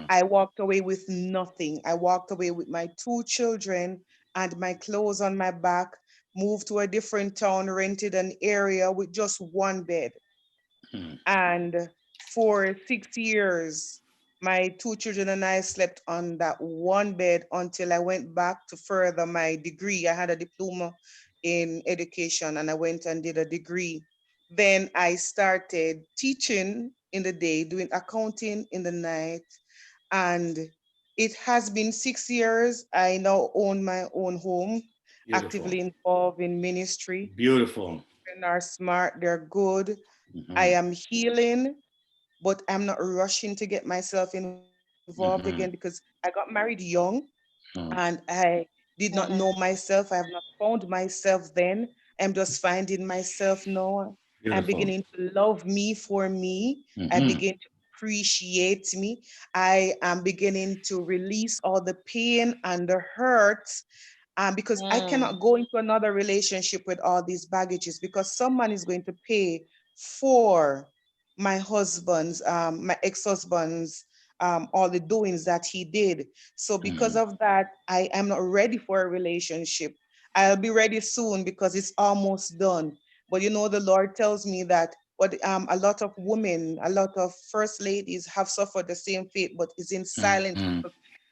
I walked away with nothing. I walked away with my 2 children and my clothes on my back, moved to a different town, rented an area with just 1 bed. And for 6 years, my 2 children and I slept on that 1 bed until I went back to further my degree. I had a diploma in education and I went and did a degree. Then I started teaching in the day, doing accounting in the night. And it has been 6 years. I now own my own home, actively involved in ministry. Beautiful. Children are smart, they're good. I am healing, but I'm not rushing to get myself involved again because I got married young and I did not know myself. I have not found myself then. I'm just finding myself now. I'm beginning to love me for me. I begin to appreciate me. I am beginning to release all the pain and the hurt because I cannot go into another relationship with all these baggages because someone is going to pay for my husband's, my ex-husband's, all the doings that he did. So because of that, I am not ready for a relationship. I'll be ready soon because it's almost done. But you know, the Lord tells me that what a lot of women, a lot of first ladies have suffered the same fate, but is in silence.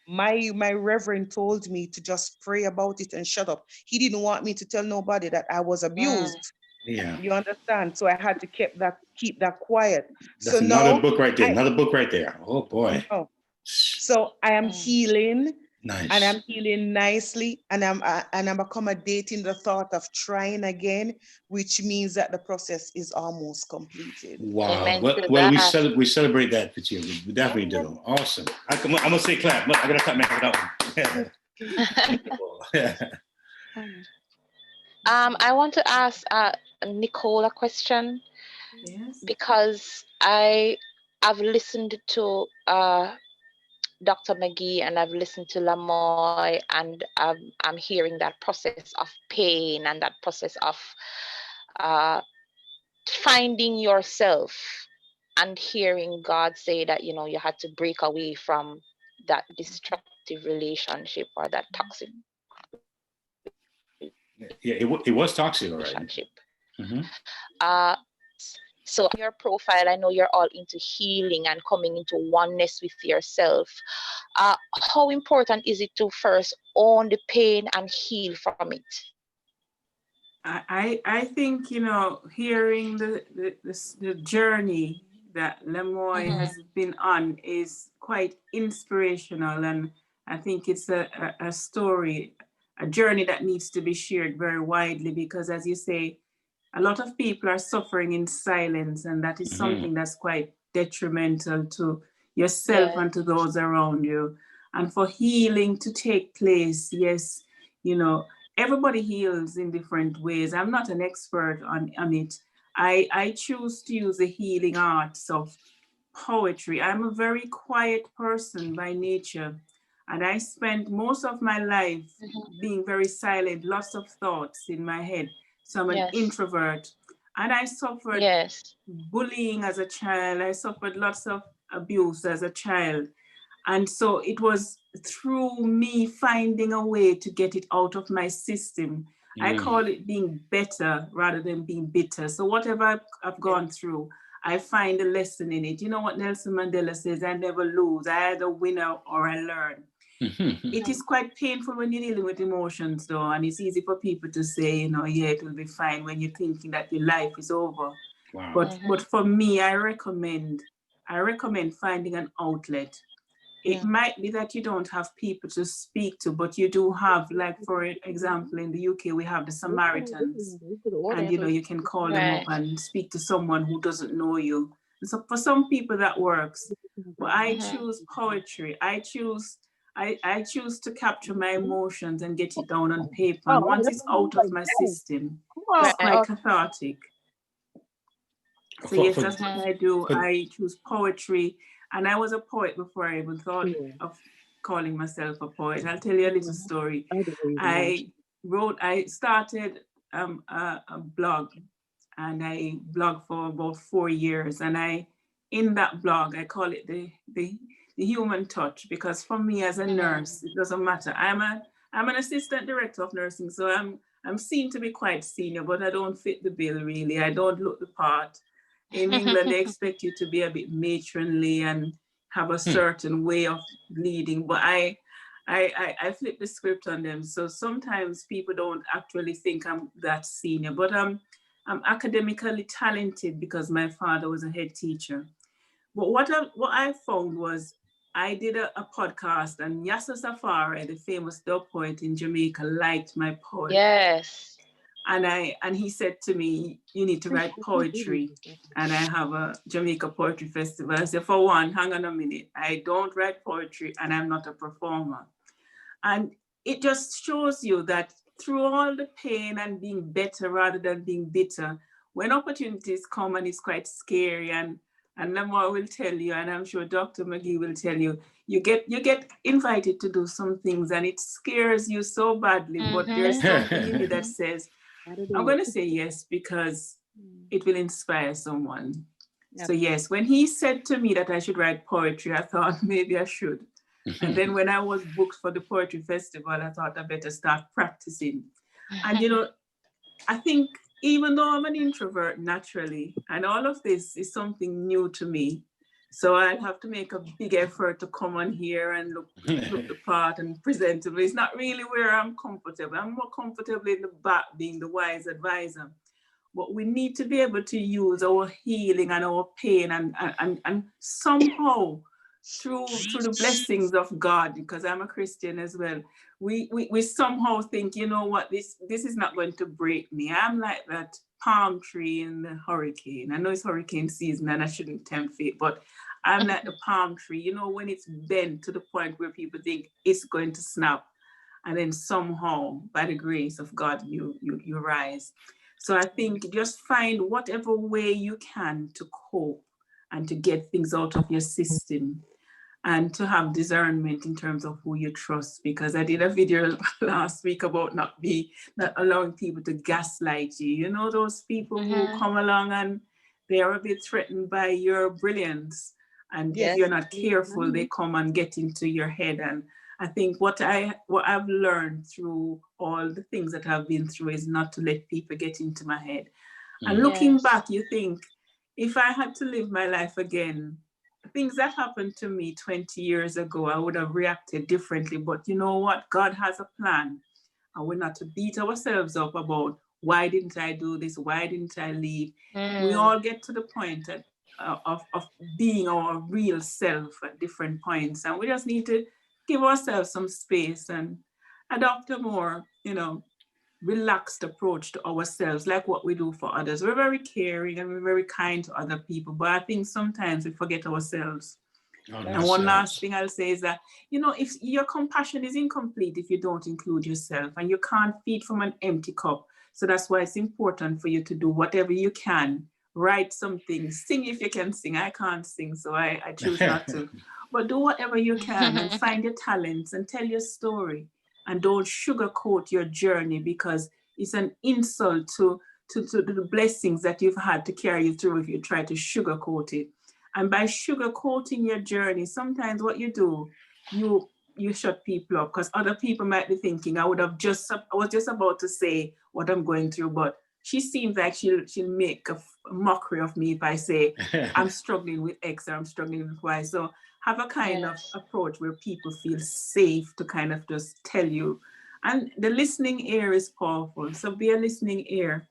My reverend told me to just pray about it and shut up. He didn't want me to tell nobody that I was abused. Yeah. You understand? So I had to keep that quiet. That's so another now book right there. Another book right there. Oh boy. So I am healing. Nice. And I'm healing nicely, and I'm accommodating the thought of trying again, which means that the process is almost completed. Wow. Well, we celebrate that with you. We definitely do. Awesome. I'm gonna say clap. I gotta clap for that one. I want to ask Nichole a question. Yes. Because I've listened to Dr. McGhee and I've listened to Lamoy, and I'm hearing that process of pain and that process of finding yourself, and hearing God say that, you know, you had to break away from that destructive relationship or that toxic. Yeah, it was toxic already. So on your profile, I know you're all into healing and coming into oneness with yourself. How important is it to first own the pain and heal from it? I think, you know, hearing the journey that Lamoy has been on is quite inspirational, and I think it's a story, a journey that needs to be shared very widely, because as you say, a lot of people are suffering in silence, and that is something that's quite detrimental to yourself and to those around you. And for healing to take place, yes, you know, everybody heals in different ways. I'm not an expert on it. I choose to use the healing arts of poetry. I'm a very quiet person by nature, and I spent most of my life being very silent, lots of thoughts in my head. So I'm an introvert, and I suffered bullying as a child. I suffered lots of abuse as a child. And so it was through me finding a way to get it out of my system. I call it being better rather than being bitter. So whatever I've gone through, I find a lesson in it. You know what Nelson Mandela says, I never lose. I either win or I learn. It is quite painful when you're dealing with emotions though, and it's easy for people to say, you know, yeah, it will be fine when you're thinking that your life is over. Wow. But for me, I recommend finding an outlet. It might be that you don't have people to speak to, but you do have, like, for example, in the UK, we have the Samaritans. And, you know, you can call them up and speak to someone who doesn't know you. And so for some people that works. But I choose poetry. I choose to capture my emotions and get it down on paper. And once it's out of my system, it's quite cathartic. So yes, that's what I do. I choose poetry. And I was a poet before I even thought of calling myself a poet. I'll tell you a little story. I started a blog, and I blogged for about 4 years. And in that blog, I call it the human touch, because for me as a nurse, it doesn't matter. I'm an assistant director of nursing, so I'm seen to be quite senior, but I don't fit the bill really. I don't look the part. In England, they expect you to be a bit matronly and have a certain way of leading, but I flip the script on them. So sometimes people don't actually think I'm that senior, but I'm academically talented because my father was a head teacher. But what I found was I did a podcast, and Yasser Safari, the famous dub poet in Jamaica, liked my poem. Yes. And he said to me, you need to write poetry. And I have a Jamaica Poetry Festival. I said, for one, hang on a minute. I don't write poetry and I'm not a performer. And it just shows you that through all the pain and being better rather than being bitter, when opportunities come and it's quite scary, and Lamar will tell you, and I'm sure Dr. McGhee will tell you, you get invited to do some things and it scares you so badly, but there's something in you that says, I'm going to say yes because it will inspire someone. Yep. So yes, when he said to me that I should write poetry, I thought maybe I should. And then when I was booked for the Poetry Festival, I thought I better start practicing. And you know, I think even though I'm an introvert naturally, and all of this is something new to me, so I'll have to make a big effort to come on here and look the part and presentable. It's not really where I'm comfortable. I'm more comfortable in the back being the wise advisor. But we need to be able to use our healing and our pain and somehow through the blessings of God, because I'm a Christian as well, we somehow think, you know what, this is not going to break me. I'm like that palm tree in the hurricane. I know it's hurricane season and I shouldn't tempt fate, but I'm like the palm tree, you know, when it's bent to the point where people think it's going to snap, and then somehow by the grace of God you rise. So I think just find whatever way you can to cope and to get things out of your system, and to have discernment in terms of who you trust. Because I did a video last week about not allowing people to gaslight you. You know, those people who come along and they are a bit threatened by your brilliance. And if you're not careful, they come and get into your head. And I think what I've learned through all the things that I've been through is not to let people get into my head. And looking back, you think, if I had to live my life again, things that happened to me 20 years ago, I would have reacted differently. But you know what? God has a plan. And we're not to beat ourselves up about, why didn't I do this? Why didn't I leave? We all get to the point of being our real self at different points. And we just need to give ourselves some space and adopt a more, relaxed approach to ourselves, like what we do for others. We're very caring and we're very kind to other people, but I think sometimes we forget ourselves. And one last thing I'll say is that, if your compassion is incomplete if you don't include yourself, and you can't feed from an empty cup. So that's why it's important for you to do whatever you can. Write something, sing if you can sing. I can't sing, so I choose not to. But do whatever you can and find your talents and tell your story. And don't sugarcoat your journey, because it's an insult to the blessings that you've had to carry you through if you try to sugarcoat it. And by sugarcoating your journey, sometimes what you do, you shut people up, because other people might be thinking, I was just about to say what I'm going through, but she seems like she'll make a mockery of me if I say I'm struggling with X or I'm struggling with Y. So have a kind of approach where people feel safe to kind of just tell you. And the listening ear is powerful. So be a listening ear.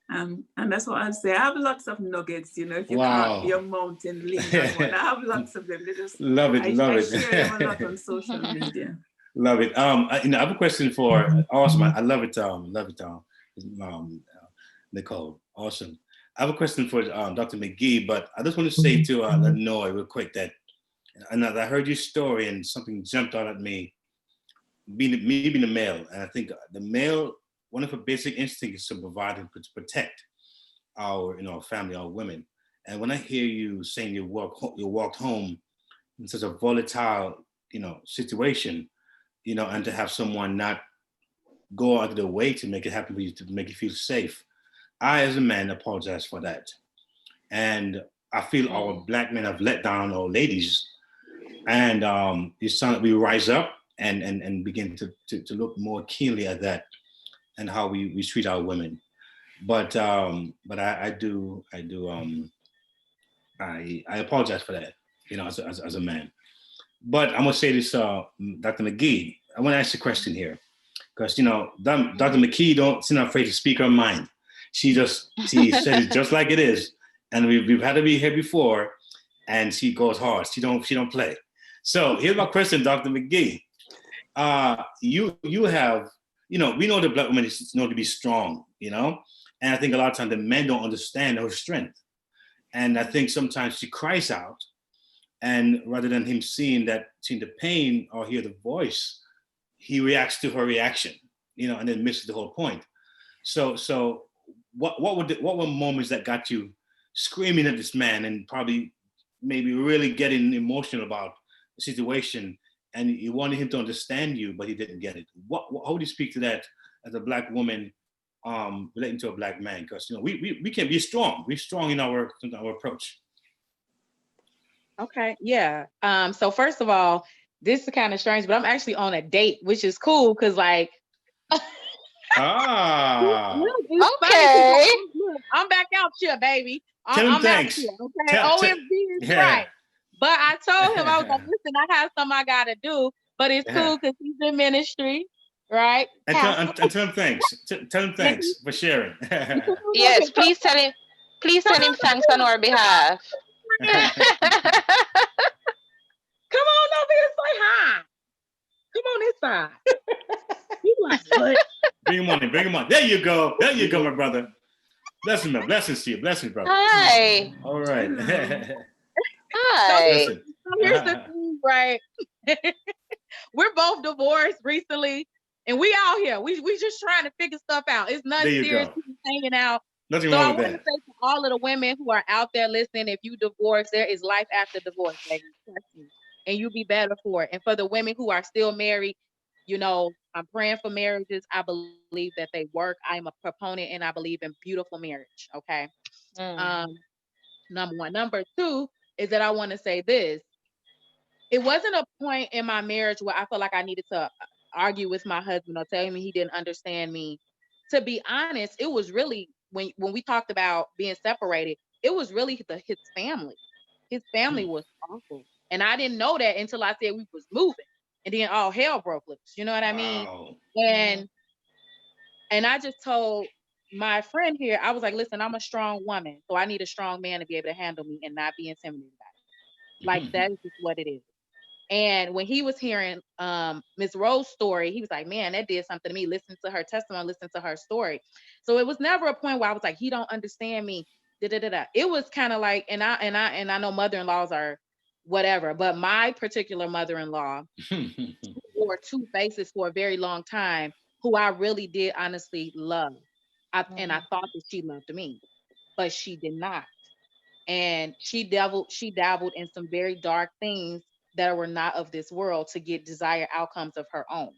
And that's what I'll say. I have lots of nuggets, you know, if you can't be a mountain, lean on one. I have lots of them. They just love it. I share them a lot on social media. Love it. I have a question for awesome. I love it. Nichole, awesome. I have a question for Dr. McGhee, but I just want to say to Lanoy real quick that, and I heard your story and something jumped out at me. Being a male, and I think the male, one of the basic instincts is to provide and to protect our family, our women. And when I hear you saying you walked home in such a volatile situation, and to have someone not go out of their way to make it happen for you, to make you feel safe, I as a man apologize for that. And I feel our Black men have let down our ladies, and it's time that we rise up and begin to look more keenly at that and how we treat our women. But I apologize for that, as a man. But I'm gonna say this, Dr. McGhee, I want to ask you a question here, because Dr. McGhee she's not afraid to speak her mind. She says it just like it is, and we've had her be here before, and she goes hard. She don't play. So here's my question, Dr. McGhee. You have, we know the Black woman is known to be strong, and I think a lot of times the men don't understand her strength. And I think sometimes she cries out, and rather than him seeing the pain or hear the voice, he reacts to her reaction, and then misses the whole point. So what were moments that got you screaming at this man and probably maybe really getting emotional about the situation, and you wanted him to understand you, but he didn't get it? How do you speak to that as a Black woman relating to a Black man? Because we can be strong. We're strong in our approach. Okay, yeah. So first of all, this is kind of strange, but I'm actually on a date, which is cool because like okay. I'm back out here, baby. Tell him I'm thanks. out here, okay? OMG is right. But I told him, I was like, listen, I have something I gotta do, but it's cool because he's in ministry, right? And tell him thanks. Tell him thanks for sharing. Yes, please tell him thanks on our behalf. Come on over here, say hi. Come on this side. You like what? Bring him on. There you go, my brother. Blessings to you. Blessings, brother. Hi. All right. Hi. So here's the thing, right? We're both divorced recently, and we out here. We just trying to figure stuff out. It's nothing serious. We're hanging out. Nothing so wrong I with want that. to say to all of the women who are out there listening, if you divorce, there is life after divorce, baby. Trust me. And you'll be better for it. And for the women who are still married, I'm praying for marriages. I believe that they work. I'm a proponent, and I believe in beautiful marriage. Okay. Number one. Number two is that I want to say this. It wasn't a point in my marriage where I felt like I needed to argue with my husband or tell him he didn't understand me. To be honest, it was really when we talked about being separated, it was really his family. His family was awful. And I didn't know that until I said we was moving. And then all hell broke loose. You know what I mean? Wow. And I just told my friend here, I was like, listen, I'm a strong woman. So I need a strong man to be able to handle me and not be intimidated by it. Like that is just what it is. And when he was hearing Ms. Rose's story, he was like, man, that did something to me. Listen to her testimony, listen to her story. So it was never a point where I was like, he don't understand me. It was kind of like, and I know mother-in-laws are whatever, but my particular mother-in-law wore two faces for a very long time, who I really did honestly love. And I thought that she loved me, but she did not. And she dabbled in some very dark things that were not of this world to get desired outcomes of her own.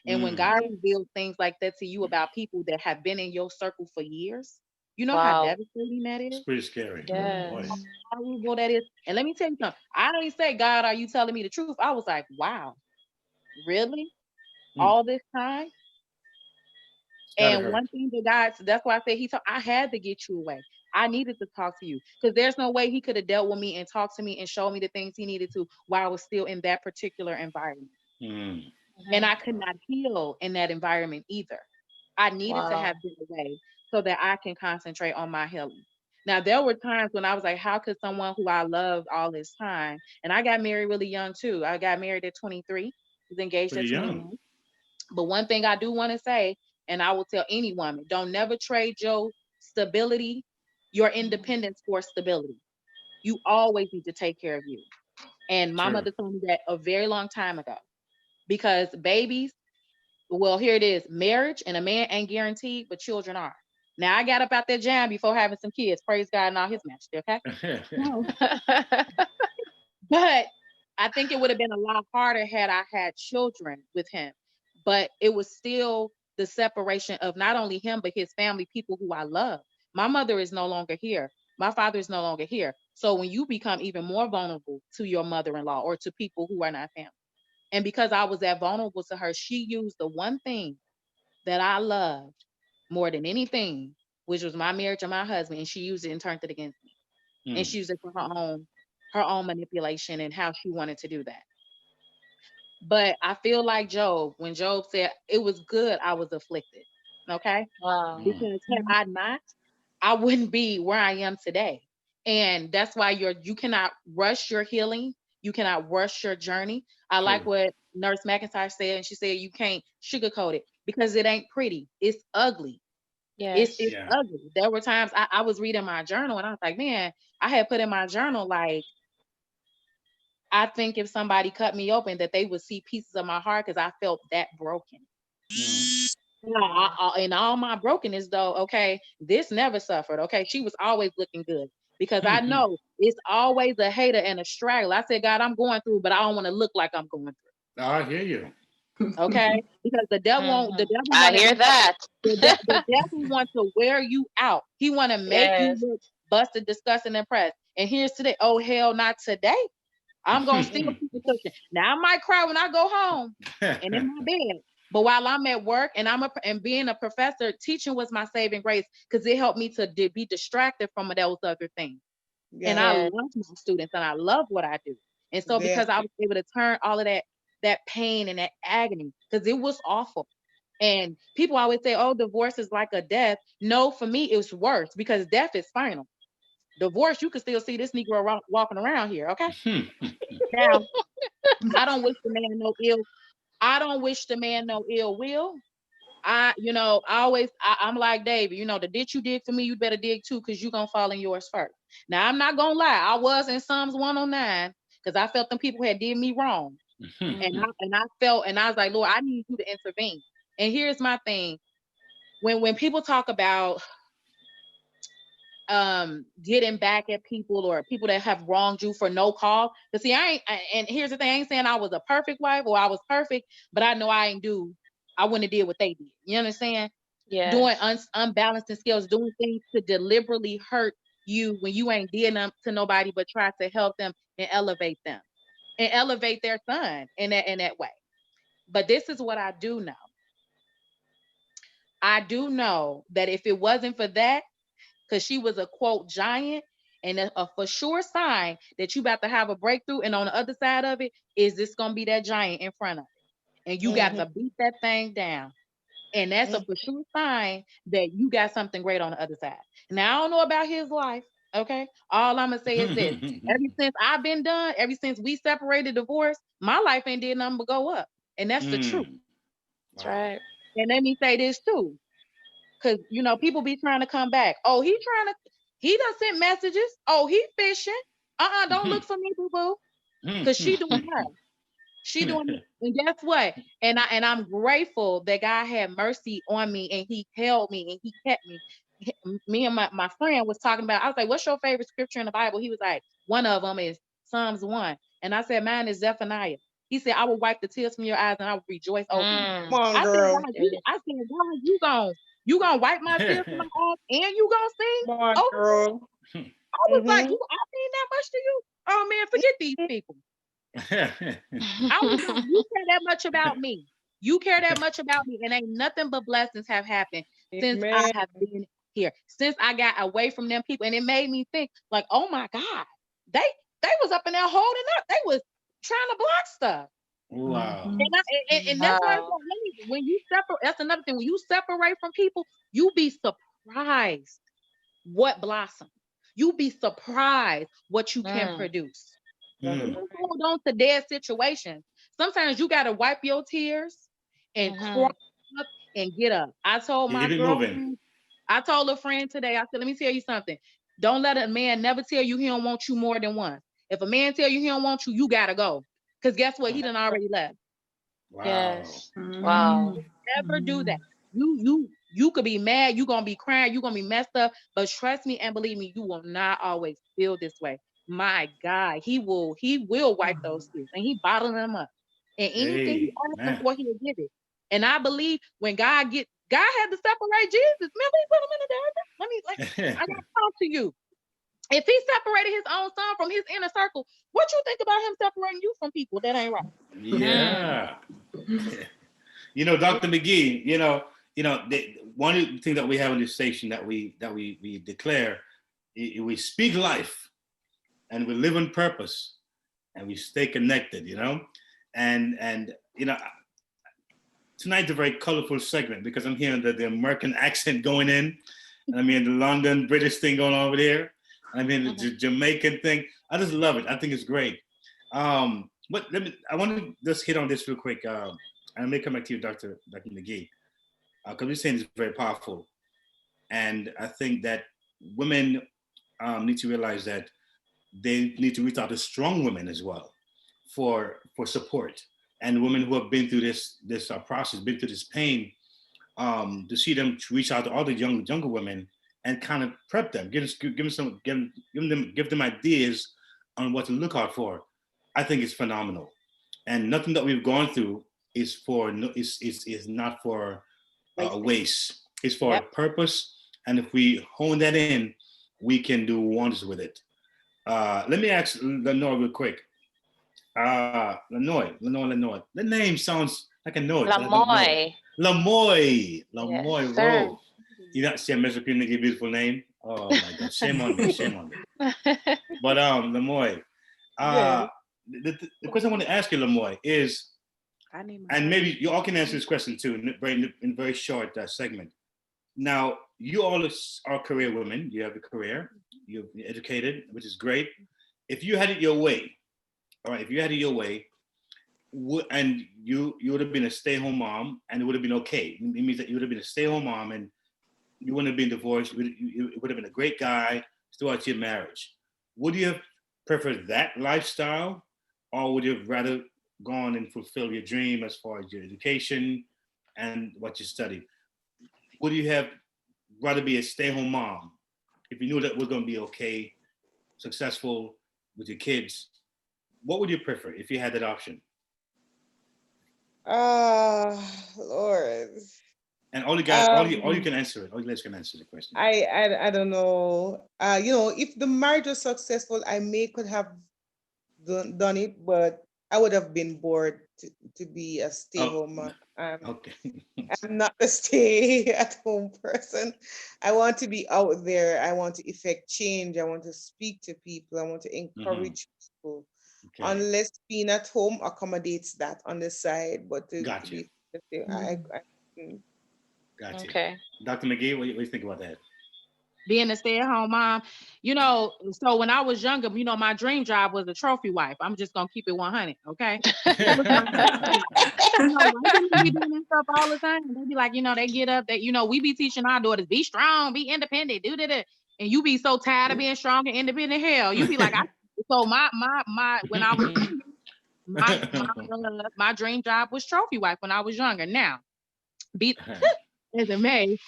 And when God reveals things like that to you about people that have been in your circle for years, you know how devastating that is? It's pretty scary. Yes. How horrible that is. And let me tell you something. I didn't say, God, are you telling me the truth? I was like, wow, really? All this time? And one thing that that's why I said I had to get you away. I needed to talk to you because there's no way he could have dealt with me and talked to me and showed me the things he needed to while I was still in that particular environment. And I could not heal in that environment either. I needed to have been away so that I can concentrate on my healing. Now, there were times when I was like, how could someone who I loved all this time, and I got married really young too. I got married at 23, was engaged at 21. But one thing I do want to say, and I will tell any woman, don't never trade your stability, your independence for stability. You always need to take care of you. And my mother told me that a very long time ago. Because babies, well, here it is, marriage and a man ain't guaranteed, but children are. Now, I got up out that jam before having some kids. Praise God and all his majesty, okay? But I think it would have been a lot harder had I had children with him. But it was still the separation of not only him, but his family, people who I love. My mother is no longer here. My father is no longer here. So when you become even more vulnerable to your mother-in-law or to people who are not family, and because I was that vulnerable to her, she used the one thing that I loved more than anything, which was my marriage and my husband, and she used it and turned it against me. And she used it for her own manipulation and how she wanted to do that. But I feel like Job, when Job said, it was good I was afflicted, okay? Because had I not, I wouldn't be where I am today. And that's why you cannot rush your healing. You cannot rush your journey. I like what Nurse McIntosh said, and she said you can't sugarcoat it because it ain't pretty. It's ugly. It's ugly. There were times I was reading my journal and I was like, man, I had put in my journal, like, I think if somebody cut me open that they would see pieces of my heart because I felt that broken. And all my brokenness though, okay, this never suffered. Okay, she was always looking good because I know it's always a hater and a straggler. I said, God, I'm going through, but I don't want to look like I'm going through. I hear you. Okay, because the devil, I hear that. The devil wants to wear you out. He want to make you look busted, disgusting, and pressed. And here's today. Oh hell, not today. I'm gonna still keep the cushion. Now I might cry when I go home and in my bed. But while I'm at work and being a professor, teaching was my saving grace because it helped me to be distracted from those other things. And I love my students and I love what I do. And so because I was able to turn all of that pain and that agony, because it was awful. And people always say, oh, divorce is like a death. No, for me, it's worse because death is final. Divorce, you can still see this Negro walking around here, okay? Now, I don't wish the man no ill. I don't wish the man no ill will. I'm like, David, the ditch you dig for me, you better dig too, because you're going to fall in yours first. Now, I'm not going to lie. I was in Psalms 109 because I felt them people had did me wrong. And I was like, Lord, I need you to intervene. And here's my thing. When people talk about getting back at people or people that have wronged you for no cause, because see, and here's the thing, I ain't saying I was a perfect wife or I was perfect, but I know I wouldn't have did what they did. You understand? Yeah. Doing unbalanced skills, doing things to deliberately hurt you when you ain't did them to nobody, but try to help them and elevate them and elevate their son in that way. But this is what I do know. I do know that if it wasn't for that, because she was a quote giant, and a for sure sign that you about to have a breakthrough, and on the other side of it is this gonna be that giant in front of it, and you got to beat that thing down, and that's a for sure sign that you got something great on the other side. Now I don't know about his life, okay? All I'm gonna say is this: ever since I've been done, ever since we separated, divorced, my life ain't did nothing but go up, and that's the truth. That's right. And let me say this too. Because, people be trying to come back. Oh, he done sent messages. Oh, he fishing. Don't look for me, boo-boo. Because she doing her. She doing me. And guess what? And I'm grateful that God had mercy on me and he held me and he kept me. Me and my friend was talking about, I was like, what's your favorite scripture in the Bible? He was like, one of them is Psalms 1. And I said, mine is Zephaniah. He said, I will wipe the tears from your eyes and I will rejoice over you. Come on, girl. I said, God, you gonna wipe my tears from my eyes and you gonna sing? Come on, girl. I was like, I mean that much to you? Oh man, forget these people. I was like, you say that much about me. You care that much about me, and ain't nothing but blessings have happened since I have been here, since I got away from them people. And it made me think, like, oh my God, they was up in there holding up. They was trying to block stuff. Wow. And that's why when you separate, that's another thing. When you separate from people, you be surprised what blossoms. You be surprised what you can produce. You hold on to dead situations. Sometimes you gotta wipe your tears and crawl up and get up. I told my girlfriend, I told a friend today, I said, let me tell you something. Don't let a man never tell you he don't want you more than once. If a man tell you he don't want you, you gotta go. Because guess what? He done already left. Wow. Yes. Wow. Never do that. You could be mad, you gonna be crying, you gonna be messed up, but trust me and believe me, you will not always feel this way. My God, he will wipe those tears and he bottle them up. And anything you ask him for, he'll give it. And I believe when God had to separate Jesus. Remember, he put him in the desert. I gotta talk to you. If he separated his own son from his inner circle, what you think about him separating you from people? That ain't right. Yeah. You know, Dr. McGhee, one of the things that we have in this station that we declare, we speak life and we live in purpose and we stay connected, and tonight's a very colorful segment because I'm hearing the American accent going in, and I'm hearing the London British thing going on over there. I'm hearing the Jamaican thing. I just love it. I think it's great. But I want to just hit on this real quick. And I may come back to you, Dr. McGhee, because we're saying it's very powerful. And I think that women need to realize that they need to reach out to strong women as well for support. And women who have been through this process, been through this pain, to see them reach out to all the younger women and kind of prep them, give them ideas on what to look out for. I think it's phenomenal. And nothing that we've gone through is not for a waste. It's for a purpose. And if we hone that in, we can do wonders with it. Let me ask Lenore real quick. Lenore. The name sounds like I know it. Lamoy Yes, Rowe. You not see a Mr. Community beautiful name? Oh my God, shame on me. But Lamoy, the question I want to ask you, Lamoy, is, and maybe you all can answer this question too in very short segment. Now, you all are career women. You have a career. You're educated, which is great. If you had it your way, all right, and you would have been a stay-at-home mom, and it would have been okay. It means that you would have been a stay-at-home mom, and you wouldn't have been divorced. It would have been a great guy throughout your marriage. Would you have preferred that lifestyle, or would you have rather gone and fulfill your dream as far as your education and what you studied? Would you have rather be a stay-at-home mom if you knew that was going to be okay, successful with your kids? What would you prefer if you had that option? Lord. And all you guys, all you can answer it. All you guys can answer the question. I don't know. If the marriage was successful, I could have done it, but I would have been bored to be a stay-at-home mom. Okay. I'm not a stay-at-home person. I want to be out there. I want to effect change. I want to speak to people. I want to encourage people. Okay. Unless being at home accommodates that on the side, but Gotcha. Gotcha. Okay. Dr. McGhee, what do you think about that? Being a stay-at-home mom, so when I was younger, my dream job was a trophy wife. I'm just gonna keep it 100, okay? That was my be doing stuff all the time. They be like, they get up, that we be teaching our daughters, be strong, be independent, do that, and you be so tired of being strong and independent. Hell, you be like, so my when I was my dream job was trophy wife when I was younger. Now, be as it may.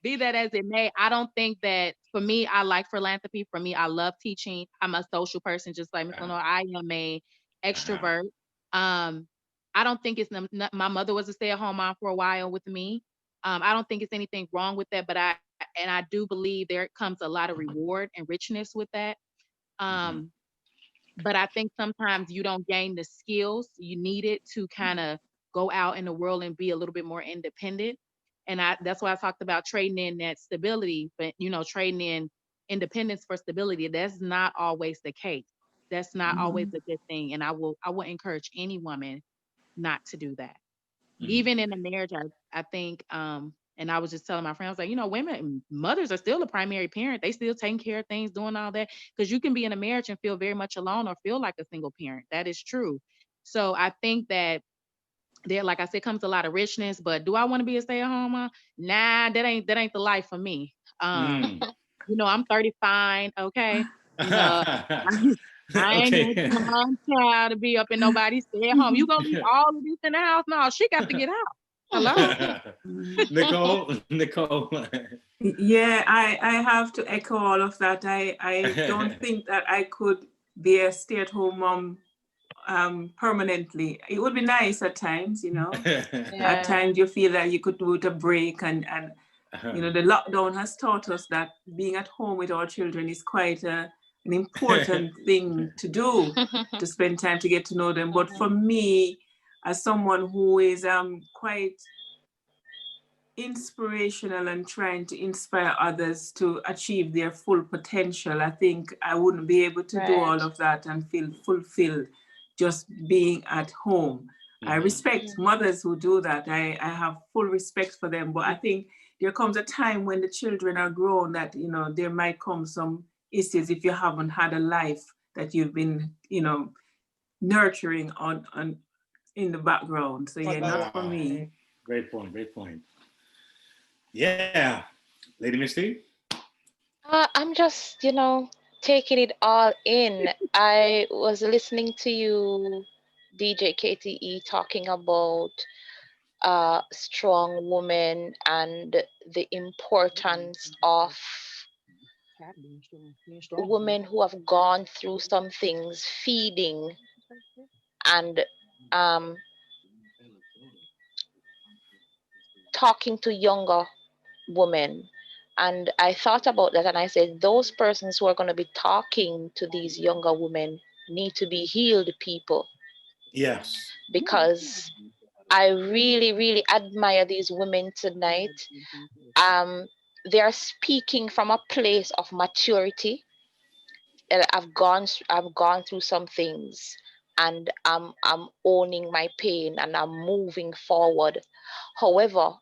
Be that as it may, I don't think that, for me, I like philanthropy. For me, I love teaching. I'm a social person, just like Ms. Lenore. I am a extrovert. I don't think my mother was a stay-at-home mom for a while with me. I don't think it's anything wrong with that, but I do believe there comes a lot of reward and richness with that. but I think sometimes you don't gain the skills you needed to kind of go out in the world and be a little bit more independent. And that's why I talked about trading in that stability, but trading in independence for stability. That's not always the case. That's not always a good thing. And I will encourage any woman not to do that. Even in a marriage, I think, and I was just telling my friends, like, women, mothers are still the primary parent. They still taking care of things, doing all that. Because you can be in a marriage and feel very much alone or feel like a single parent. That is true. So I think that there, like I said, comes a lot of richness. But do I want to be a stay-at-home mom? Nah, that ain't the life for me. I'm 35, okay? I ain't Okay. got time, child, to be up in nobody's stay at home. You gonna leave all of this in the house? No, she got to get out. Hello, Nicole. Yeah, I have to echo all of that. I don't think that I could be a stay-at-home mom permanently. It would be nice at times, At times you feel that you could do it a break, and the lockdown has taught us that being at home with our children is quite an important thing to do, to spend time to get to know them. But for me, as someone who is quite inspirational and trying to inspire others to achieve their full potential, I think I wouldn't be able to do all of that and feel fulfilled just being at home. I respect mothers who do that. I have full respect for them, but I think there comes a time when the children are grown that, there might come some issues if you haven't had a life that you've been, nurturing on in the background. So yeah, not for me. Great point. Yeah. Lady Misty? I'm just, taking it all in. I was listening to you, DJ KTE, talking about strong women and the importance of women who have gone through some things, feeding and talking to younger women. And I thought about that and I said, those persons who are going to be talking to these younger women need to be healed people. Yes. Because I really, really admire these women tonight. They are speaking from a place of maturity. I've gone through some things, and I'm owning my pain and I'm moving forward. However,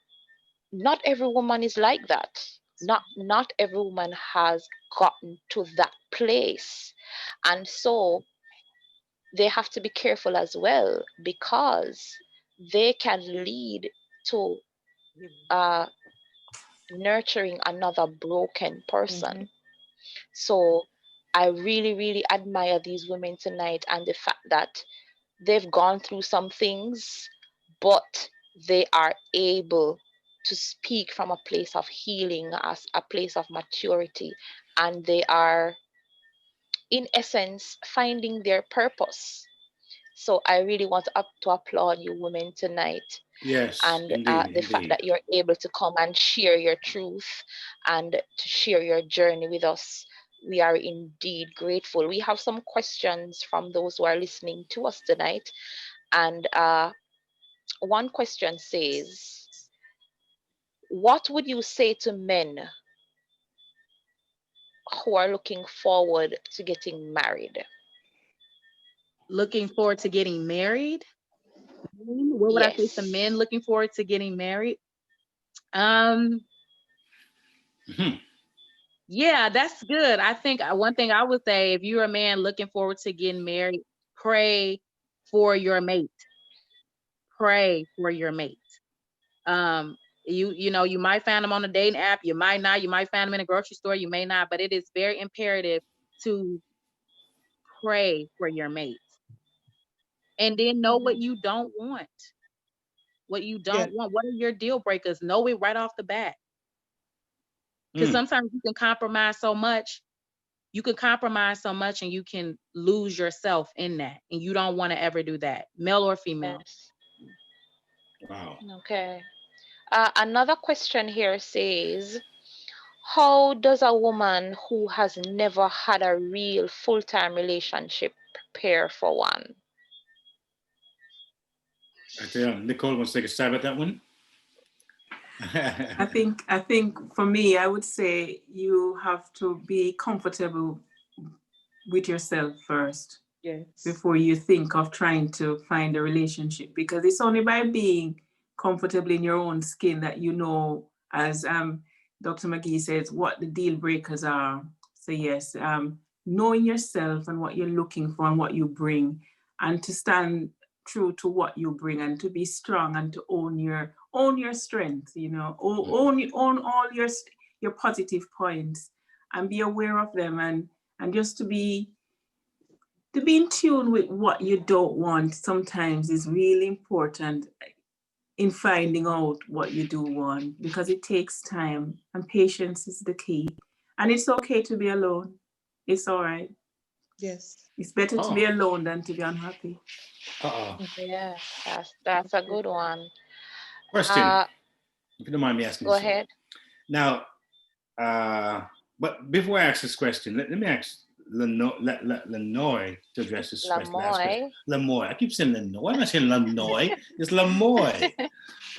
not every woman is like that. Not every woman has gotten to that place, and so they have to be careful as well, because they can lead to nurturing another broken person. So I really, really admire these women tonight, and the fact that they've gone through some things, but they are able to speak from a place of healing, as a place of maturity, and they are, in essence, finding their purpose. So I really want to applaud you women tonight. Yes, and indeed, the fact that you're able to come and share your truth and to share your journey with us. We are indeed grateful. We have some questions from those who are listening to us tonight. And one question says, what would you say to men who are looking forward to getting married? Looking forward to getting married? What would I say to men looking forward to getting married? Yeah, that's good. I think one thing I would say, if you're a man looking forward to getting married, pray for your mate. Pray for your mate. You might find them on a dating app, you might not, you might find them in a grocery store, you may not, but it is very imperative to pray for your mate. And then know what you don't want. What you don't want. What are your deal breakers? Know it right off the bat. Because sometimes you can compromise so much. You can compromise so much and you can lose yourself in that. And you don't want to ever do that, male or female. Yes. Wow. Okay. Another question here says, how does a woman who has never had a real full-time relationship prepare for one. Nichole wants to take a stab at that one. I think for me, I would say you have to be comfortable with yourself first. Yes. Before you think of trying to find a relationship, because it's only by being comfortable in your own skin that you know, as Dr. McGhee says, what the deal breakers are. So yes, knowing yourself and what you're looking for and what you bring, and to stand true to what you bring, and to be strong, and to own your strength, you know, own all your positive points, and be aware of them, and just to be in tune with what you don't want sometimes is really important in finding out what you do want, because it takes time, and patience is the key. And it's okay to be alone. It's all right. Yes. It's better to be alone than to be unhappy. Yeah, that's a good one. Question, if you don't mind me asking. Go ahead. Now, but before I ask this question, let me ask Lanoy to address this last question. Lamoy. I keep saying Lanoy. Why am I saying Lanoy? It's Lamoy.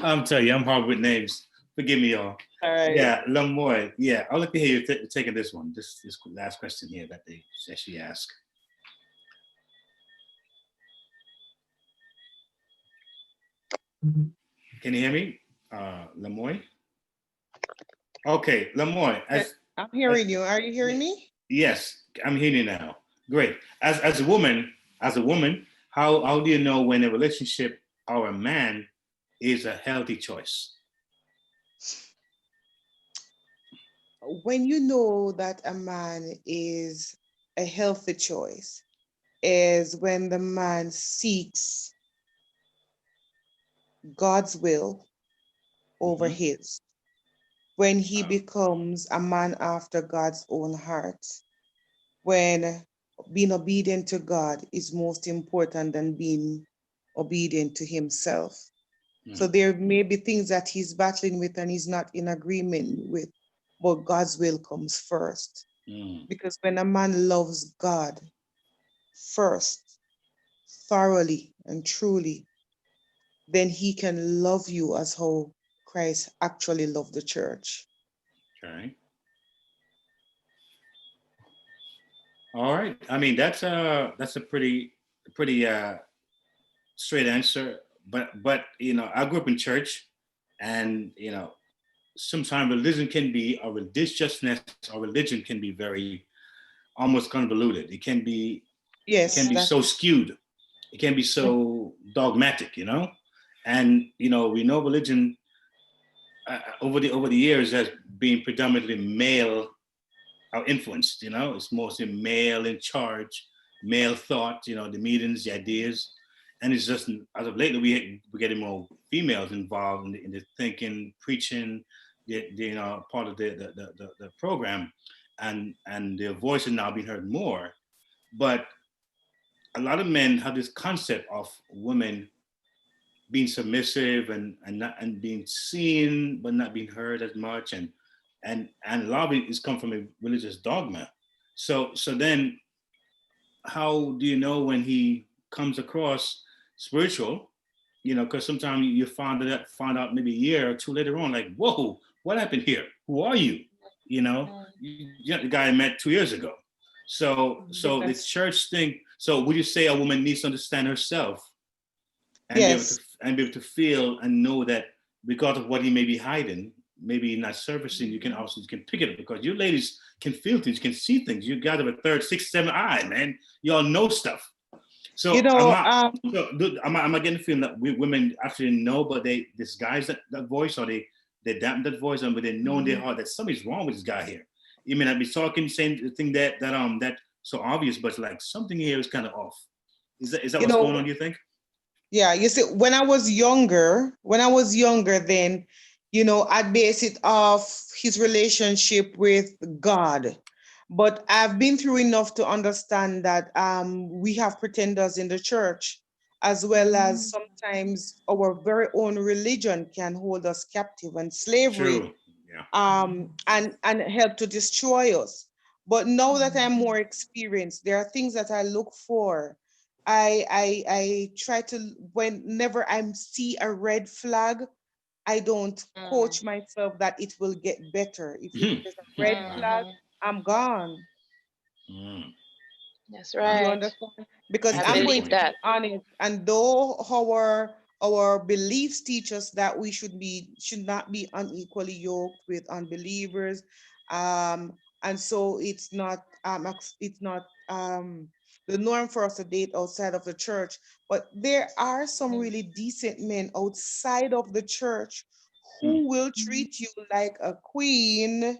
I'm telling you, I'm hard with names. Forgive me, y'all. All right. Yeah, Lamoy. Yeah, I'd like to hear you taking this one. This last question here that she asked. Can you hear me, Lamoy? Okay, Lamoy. I'm hearing you. Are you hearing me? Yes, I'm hearing you now. Great. As a woman, how do you know when a relationship or a man is a healthy choice? When you know that a man is a healthy choice is when the man seeks God's will over his. When he becomes a man after God's own heart, when being obedient to God is most important than being obedient to himself. So there may be things that he's battling with and he's not in agreement with, but God's will comes first. Because when a man loves God first, thoroughly and truly, then he can love you as how Christ actually loved the church. Okay. All right. I mean, that's a pretty straight answer. But you know, I grew up in church, and you know, sometimes religion can be, or religiousness or religion can be very almost convoluted. It can be, yes, it can be so skewed. It can be so dogmatic, you know. And you know, we know religion over the years has been predominantly male influenced. You know, it's mostly male in charge, male thought. You know, the meetings, the ideas, and it's just as of lately we're getting more females involved in the thinking, preaching, you know, part of the program, and their voice is now being heard more. But a lot of men have this concept of women being submissive and being seen but not being heard as much, and a lot of it is come from a religious dogma. So then how do you know when he comes across spiritual? You know, because sometimes you find out maybe a year or two later on, like, whoa, what happened here? Who are you? You know, you're the guy I met 2 years ago. So the church thing. So would you say a woman needs to understand herself and be able to feel and know that because of what he may be hiding, maybe not surfacing, you can pick it up, because you ladies can feel things, you can see things. You guys have a third, sixth, seventh eye, man. Y'all know stuff. So you know, am I getting the feeling that women actually know, but they disguise that voice, or they dampen that voice, but they know in their heart that something's wrong with this guy here. You may not be talking, saying the thing that so obvious, but like something here is kind of off. Is that what's going on, do you think? Yeah, you see, when I was younger, then, you know, I'd base it off his relationship with God. But I've been through enough to understand that we have pretenders in the church, as well as sometimes our very own religion can hold us captive, and slavery. True. Yeah. And help to destroy us. But now that I'm more experienced, there are things that I look for I try to, whenever I see a red flag, I don't coach myself that it will get better. If there's a red flag, I'm gone. That's You right. understand? Because I I'm going believe to be that. honest, and though our beliefs teach us that we should not be unequally yoked with unbelievers, and so it's not the norm for us to date outside of the church. But there are some really decent men outside of the church who will treat you like a queen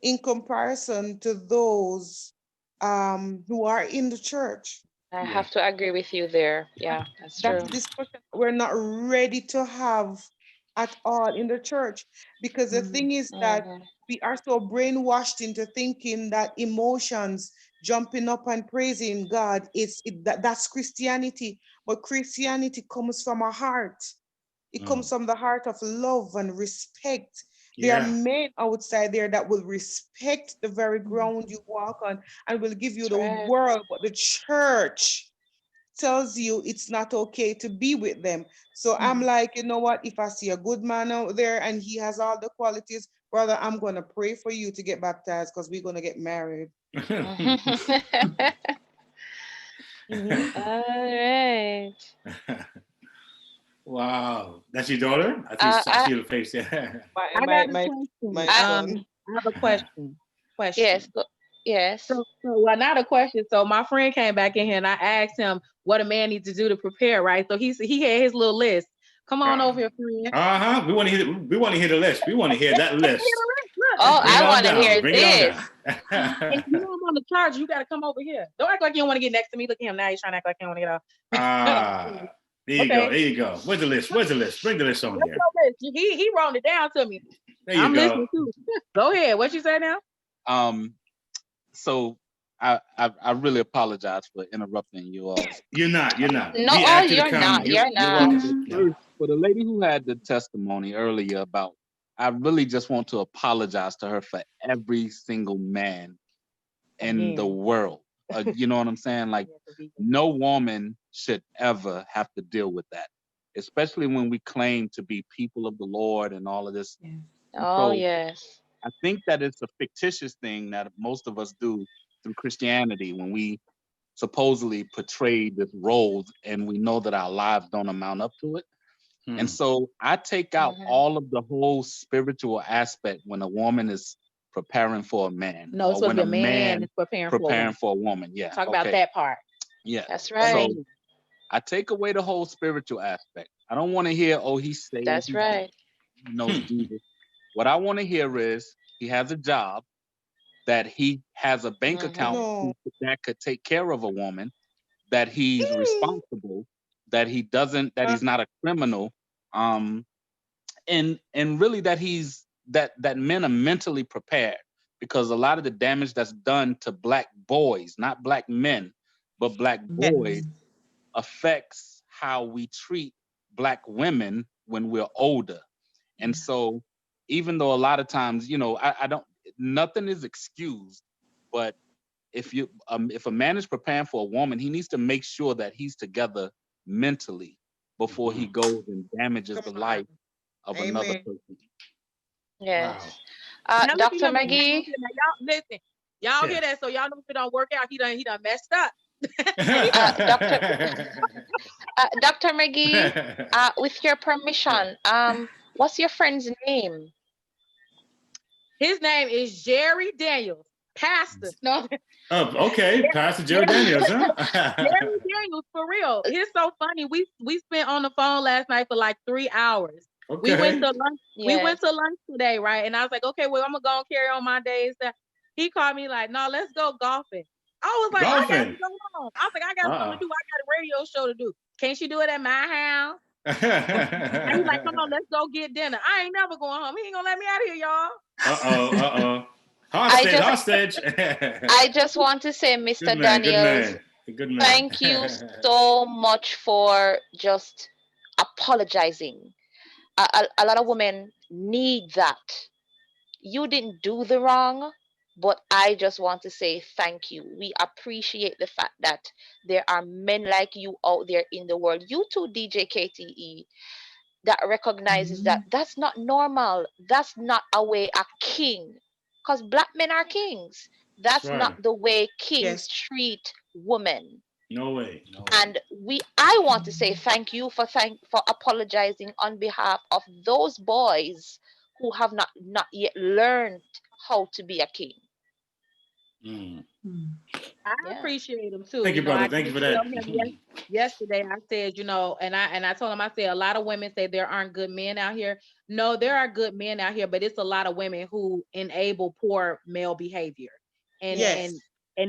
in comparison to those who are in the church. I have to agree with you there. Yeah, that's That's true. a discussion we're not ready to have at all in the church, because the thing is that we are so brainwashed into thinking that emotions, jumping up and praising God, that's Christianity. But Christianity comes from a heart. It comes from the heart of love and respect. There are men outside there that will respect the very ground you walk on and will give you the world, but the church tells you it's not okay to be with them. So I'm like, you know what? If I see a good man out there and he has all the qualities, brother, I'm going to pray for you to get baptized because we're going to get married. All right. Wow, that's your daughter? I see your face. Yeah. I got a question. I have a question. Yes. Yes. So, well, not a question. So my friend came back in here and I asked him what a man needs to do to prepare, right? So he had his little list. Come on over here, friend. We want to hear. We want to hear the list. We want to hear that list. Oh, I want to hear Bring this. it on down. And you know I'm on the charge. You got to come over here. Don't act like you don't want to get next to me. Look at him now. He's trying to act like he don't want to get off. There you go. There you go. Where's the list? Where's the list? Bring the list on here. He wrote it down to me. There you I'm go. listening too. Go ahead. What you say now? So I really apologize for interrupting you all. You're not. No, you're not. You're not. For the lady who had the testimony earlier about, I really just want to apologize to her for every single man in the world. You know what I'm saying? Like, no woman should ever have to deal with that, especially when we claim to be people of the Lord and all of this. Yeah. Oh, yes. I think that it's a fictitious thing that most of us do through Christianity when we supposedly portray this role and we know that our lives don't amount up to it. And so I take out all of the whole spiritual aspect when a woman is preparing for a man. No, it's when a man is preparing for a woman. Yeah. Talk about that part. Yeah. That's right. So I take away the whole spiritual aspect. I don't want to hear, oh, he's saved. That's right. He knows Jesus. What I want to hear is he has a job, that he has a bank account that could take care of a woman, that he's responsible, that he doesn't, that he's not a criminal, and really that he's that men are mentally prepared, because a lot of the damage that's done to Black boys, not Black men, but Black boys, affects how we treat Black women when we're older. And so even though a lot of times, you know, I don't, nothing is excused, but if a man is preparing for a woman, he needs to make sure that he's together mentally before he goes and damages the life of another person. Yes. Wow. Dr. McGhee. Y'all, listen, y'all hear that? So y'all know if it don't work out, he done messed up. Dr. McGhee, with your permission, what's your friend's name? His name is Jerry Daniels, pastor. No. Oh, okay, Pastor Jerry Daniels, huh? Jerry Daniels, for real. It's so funny. We spent on the phone last night for like 3 hours. Okay. We went to lunch. Yes. We went to lunch today, right? And I was like, okay, well, I'm gonna go and carry on my days. He called me like, no, let's go golfing. I was like, golfing. I got to go home. I was like, I got something to do. I got a radio show to do. Can't you do it at my house? And he's like, come on, let's go get dinner. I ain't never going home. He ain't gonna let me out of here, y'all. Hostage. I just want to say, Mr. Daniels, good man. Thank you so much for just apologizing. A lot of women need that. You didn't do the wrong. But I just want to say thank you. We appreciate the fact that there are men like you out there in the world. You too, DJ KTE, that recognizes that that's not normal. That's not a way a king, because black men are kings. That's not right. the way kings treat women. No way. No way. And I want to say thank you for apologizing on behalf of those boys who have not yet learned how to be a king. I appreciate them too. Thank you, brother. I Thank you for did that. tell him yesterday, I said, and I told him, I said, a lot of women say there aren't good men out here. No, there are good men out here, but it's a lot of women who enable poor male behavior. And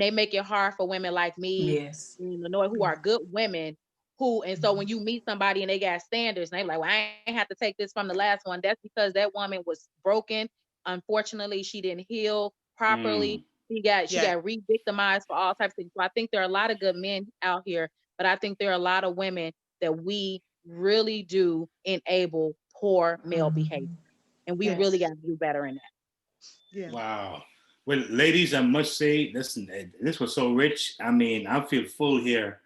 they make it hard for women like me, in Illinois, who are good women and so when you meet somebody and they got standards, and they like, well, I ain't have to take this from the last one. That's because that woman was broken. Unfortunately, she didn't heal properly. She got re-victimized for all types of things. So I think there are a lot of good men out here, but I think there are a lot of women that we really do enable poor male behavior. And we really got to do better in that. Wow. Well, ladies, I must say, listen, this was so rich. I mean, I feel full here.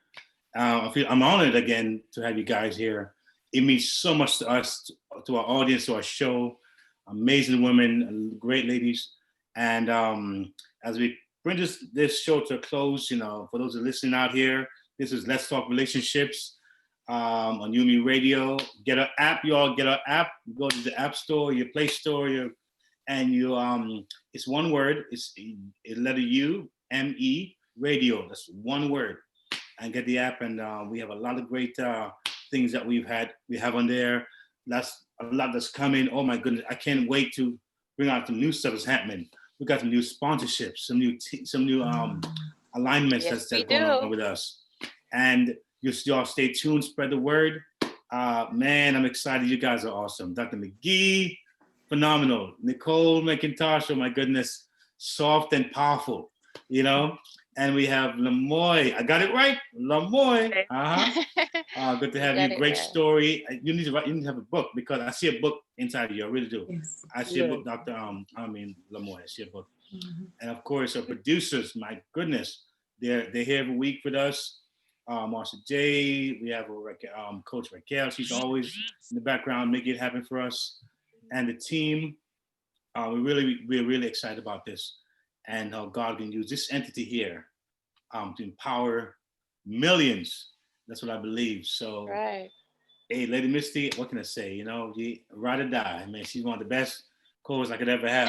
I'm honored again to have you guys here. It means so much to us, to our audience, to our show. Amazing women, great ladies. And as we bring this show to a close, for those who are listening out here, this is Let's Talk Relationships on UMERADIO. Get our app, y'all. Get our app. Go to the App Store, your Play Store, it's one word. It's letter U, M-E, radio. That's one word. And get the app, and we have a lot of great things that we have on there. That's a lot that's coming. Oh my goodness, I can't wait to bring out some new stuff that's happening. We got some new sponsorships, some new alignments that's going on with us. And y'all stay tuned, spread the word. Man, I'm excited. You guys are awesome. Dr. McGhee, phenomenal. Nichole McIntosh, oh my goodness, soft and powerful, And we have Lamoy. I got it right, Lamoy. Good to have you. Great story. You need to have a book, because I see a book inside of you. I really do. Yes. I see a book, Dr. Lamoy. I see a book. And of course, our producers. My goodness, they're here every week with us. Marcille J. We have Coach Raquel. She's always in the background, making it happen for us. And the team. We're really excited about this, and how God can use this entity here to empower millions. That's what I believe. So, hey, Lady Misty, what can I say? You ride or die. Man, she's one of the best co-hosts I could ever have.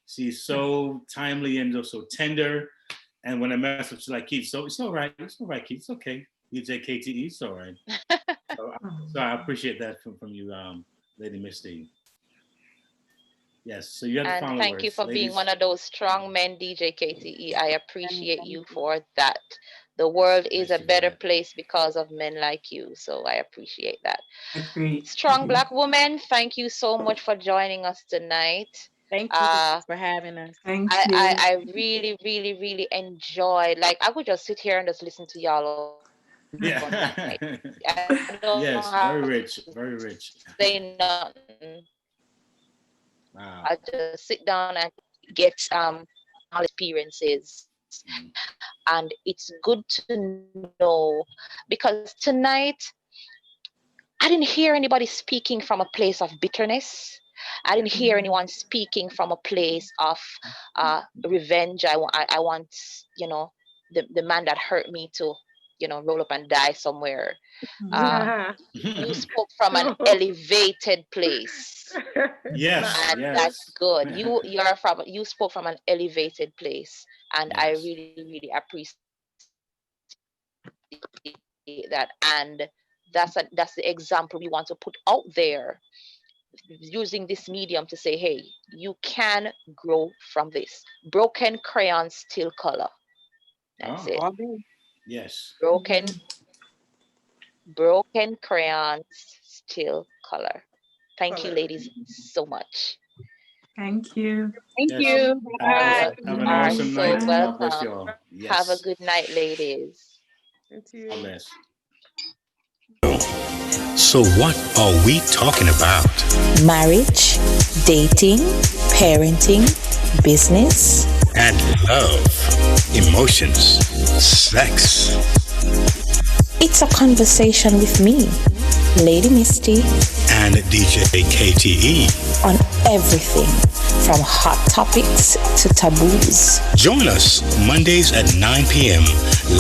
She's so timely and so tender. And when I mess up, she's like, Keith, so it's all right. It's all right, Keith. It's okay. DJ KTE, it's all right. So I appreciate that from you, Lady Misty. Yes, so you have the final thank words, you for ladies. being one of those strong men, DJ KTE. I appreciate you for that. The world is a better place because of men like you. So I appreciate that. Strong Black woman, thank you so much for joining us tonight. Thank you for having us. I really, really, really enjoyed. Like, I could just sit here and just listen to y'all. Yeah. Yes, very rich, very rich. Say nothing. Wow. I just sit down and get experiences. And it's good to know, because tonight I didn't hear anybody speaking from a place of bitterness. I didn't hear anyone speaking from a place of revenge. I want the man that hurt me to roll up and die somewhere. You spoke from an elevated place. Yes, and that's good. You spoke from an elevated place, and I really, really appreciate that. And that's the example we want to put out there, using this medium to say, hey, you can grow from this. Broken crayon, still color. That's it. Yes. Broken crayons, still color. Thank you, ladies, so much. Thank you. Thank you. Have an awesome night. God bless you all. Yes. Have a good night, ladies. Thank you. God bless. So what are we talking about? Marriage, dating, parenting, business, and love, emotions, sex. It's a conversation with me, Lady Misty, and DJ KTE on everything from hot topics to taboos. Join us Mondays at 9 p.m.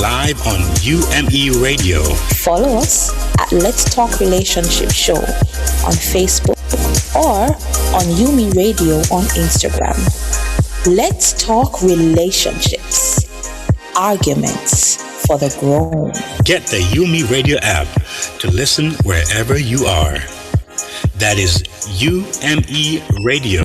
live on UMERADIO. Follow us at Let's Talk Relationship Show on Facebook or on UMERADIO on Instagram. Let's talk relationships, arguments for the grown. Get the UMERADIO app to listen wherever you are. That is UMERADIO.